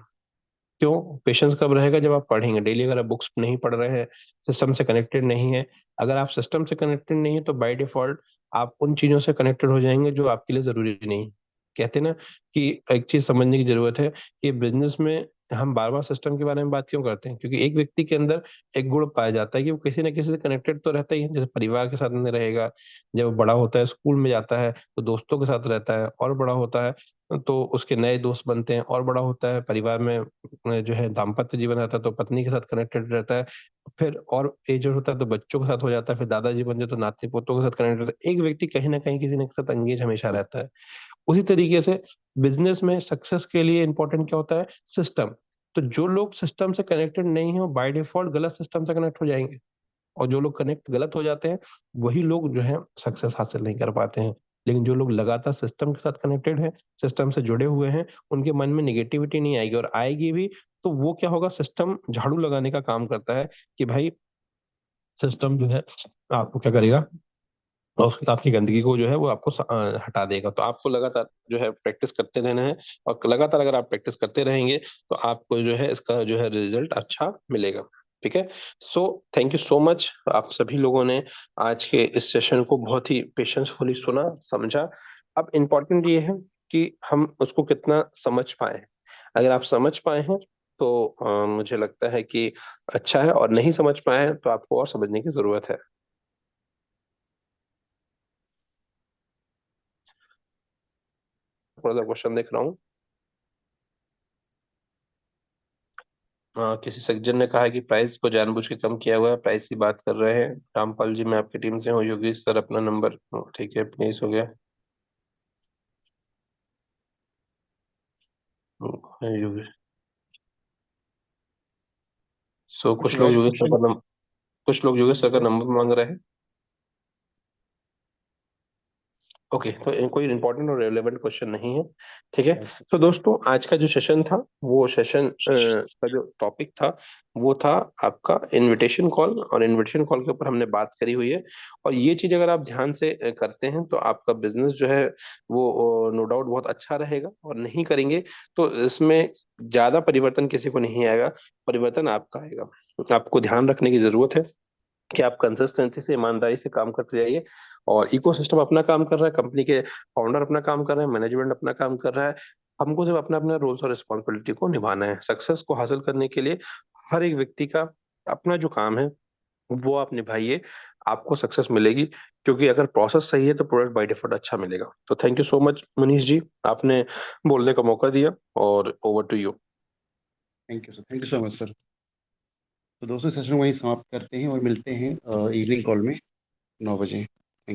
क्यों? पेशेंस कब रहेगा? जब आप पढ़ेंगे डेली। अगर आप बुक्स नहीं पढ़ रहे हैं, सिस्टम से कनेक्टेड नहीं है, अगर आप सिस्टम से कनेक्टेड नहीं है, तो बाय डिफॉल्ट आप उन चीजों से कनेक्टेड हो जाएंगे जो आपके लिए जरूरी नहीं। कहते हैं ना कि एक चीज समझने की जरूरत है कि बिजनेस में हम बार बार सिस्टम के बारे में बात क्यों करते हैं, क्योंकि एक व्यक्ति के अंदर एक गुण पाया जाता है कि वो किसी न किसी से कनेक्टेड तो रहता ही है। जैसे परिवार के साथ में रहेगा, जब वो बड़ा होता है, स्कूल में जाता है, तो दोस्तों के साथ रहता है, और बड़ा होता है तो उसके नए दोस्त बनते हैं और बड़ा होता है, परिवार में जो है दाम्पत्य जीवन रहता है तो पत्नी के साथ कनेक्टेड रहता है, फिर और एज होता है तो बच्चों के साथ हो जाता है, फिर दादाजी बन जाए तो नाती पोतों के साथ कनेक्टेड रहता है। एक व्यक्ति कहीं ना कहीं किसी न के साथ एंगेज हमेशा रहता है। उसी तरीके से बिजनेस में सक्सेस के लिए इंपॉर्टेंट क्या होता है? सिस्टम। तो जो लोग सिस्टम से कनेक्टेड नहीं है वो बाय डिफॉल्ट गलत सिस्टम से कनेक्ट हो जाएंगे, और जो लोग कनेक्ट गलत हो जाते हैं वही लोग जो है सक्सेस हासिल नहीं कर पाते हैं। लेकिन जो लोग लगातार सिस्टम के साथ कनेक्टेड हैं, सिस्टम से जुड़े हुए हैं, उनके मन में नेगेटिविटी नहीं आएगी, और आएगी भी तो वो क्या होगा, सिस्टम झाड़ू लगाने का काम करता है कि भाई सिस्टम जो है आपको क्या करेगा, और उसकी आपकी गंदगी को जो है वो आपको हटा देगा। तो आपको लगातार जो है प्रैक्टिस करते रहना है, और लगातार अगर आप प्रैक्टिस करते रहेंगे तो आपको जो है इसका जो है रिजल्ट अच्छा मिलेगा। ठीक है। So thank you so much, आप सभी लोगों ने आज के इस सेशन को बहुत ही पेशेंसफुली सुना, समझा। अब इम्पोर्टेंट ये है कि हम उसको कितना समझ पाए। अगर आप समझ पाए हैं तो मुझे लगता है कि अच्छा है, और नहीं समझ पाए हैं तो आपको और समझने की जरूरत है। थोड़ा सा क्वेश्चन देख रहा हूँ। किसी सज्जन ने कहा है कि प्राइस को जानबूझ के कम किया हुआ है, प्राइस की बात कर रहे हैं। रामपाल जी, मैं आपकी टीम से हूँ। योगेश सर अपना नंबर, ठीक है, प्लीज हो गया। योगेश, सो कुछ कुछ लोग वैलिड योगेश सर क्वेश्चन। का नंबर, कुछ लोग योगेश सर का नंबर मांग रहे हैं। ओके, तो कोई इंपॉर्टेंट और रेलेवेंट क्वेश्चन नहीं है। ठीक है। अच्छा। तो दोस्तों आज का जो सेशन था, वो सेशन का जो टॉपिक था वो था आपका इनविटेशन कॉल, और इनविटेशन कॉल के ऊपर हमने बात करी हुई है। और ये चीज अगर आप ध्यान से करते हैं तो आपका बिजनेस जो है वो नो डाउट बहुत अच्छा रहेगा, और नहीं करेंगे तो इसमें ज्यादा परिवर्तन किसी को नहीं आएगा, परिवर्तन आपका आएगा। आपको ध्यान रखने की जरूरत है कि आप कंसिस्टेंसी से, ईमानदारी से काम करते जाइए, और इकोसिस्टम अपना काम कर रहा है, कंपनी के फाउंडर अपना काम कर रहे हैं, मैनेजमेंट अपना काम कर रहा है। हमको सिर्फ अपना अपना रोल्स और रिस्पॉन्सिबिलिटी को निभाना है। सक्सेस को हासिल करने के लिए हर एक व्यक्ति का अपना जो काम है वो आप निभाइए, आपको सक्सेस मिलेगी। क्योंकि अगर प्रोसेस सही है तो प्रोडक्ट बाय डिफॉल्ट अच्छा मिलेगा। तो thank you so much Manish ji, आपने बोलने का मौका दिया, और over to you. Thank you sir, thank you so much sir. तो दोस्तों सेशन वहीं समाप्त करते हैं और मिलते हैं इवनिंग कॉल में 9 बजे।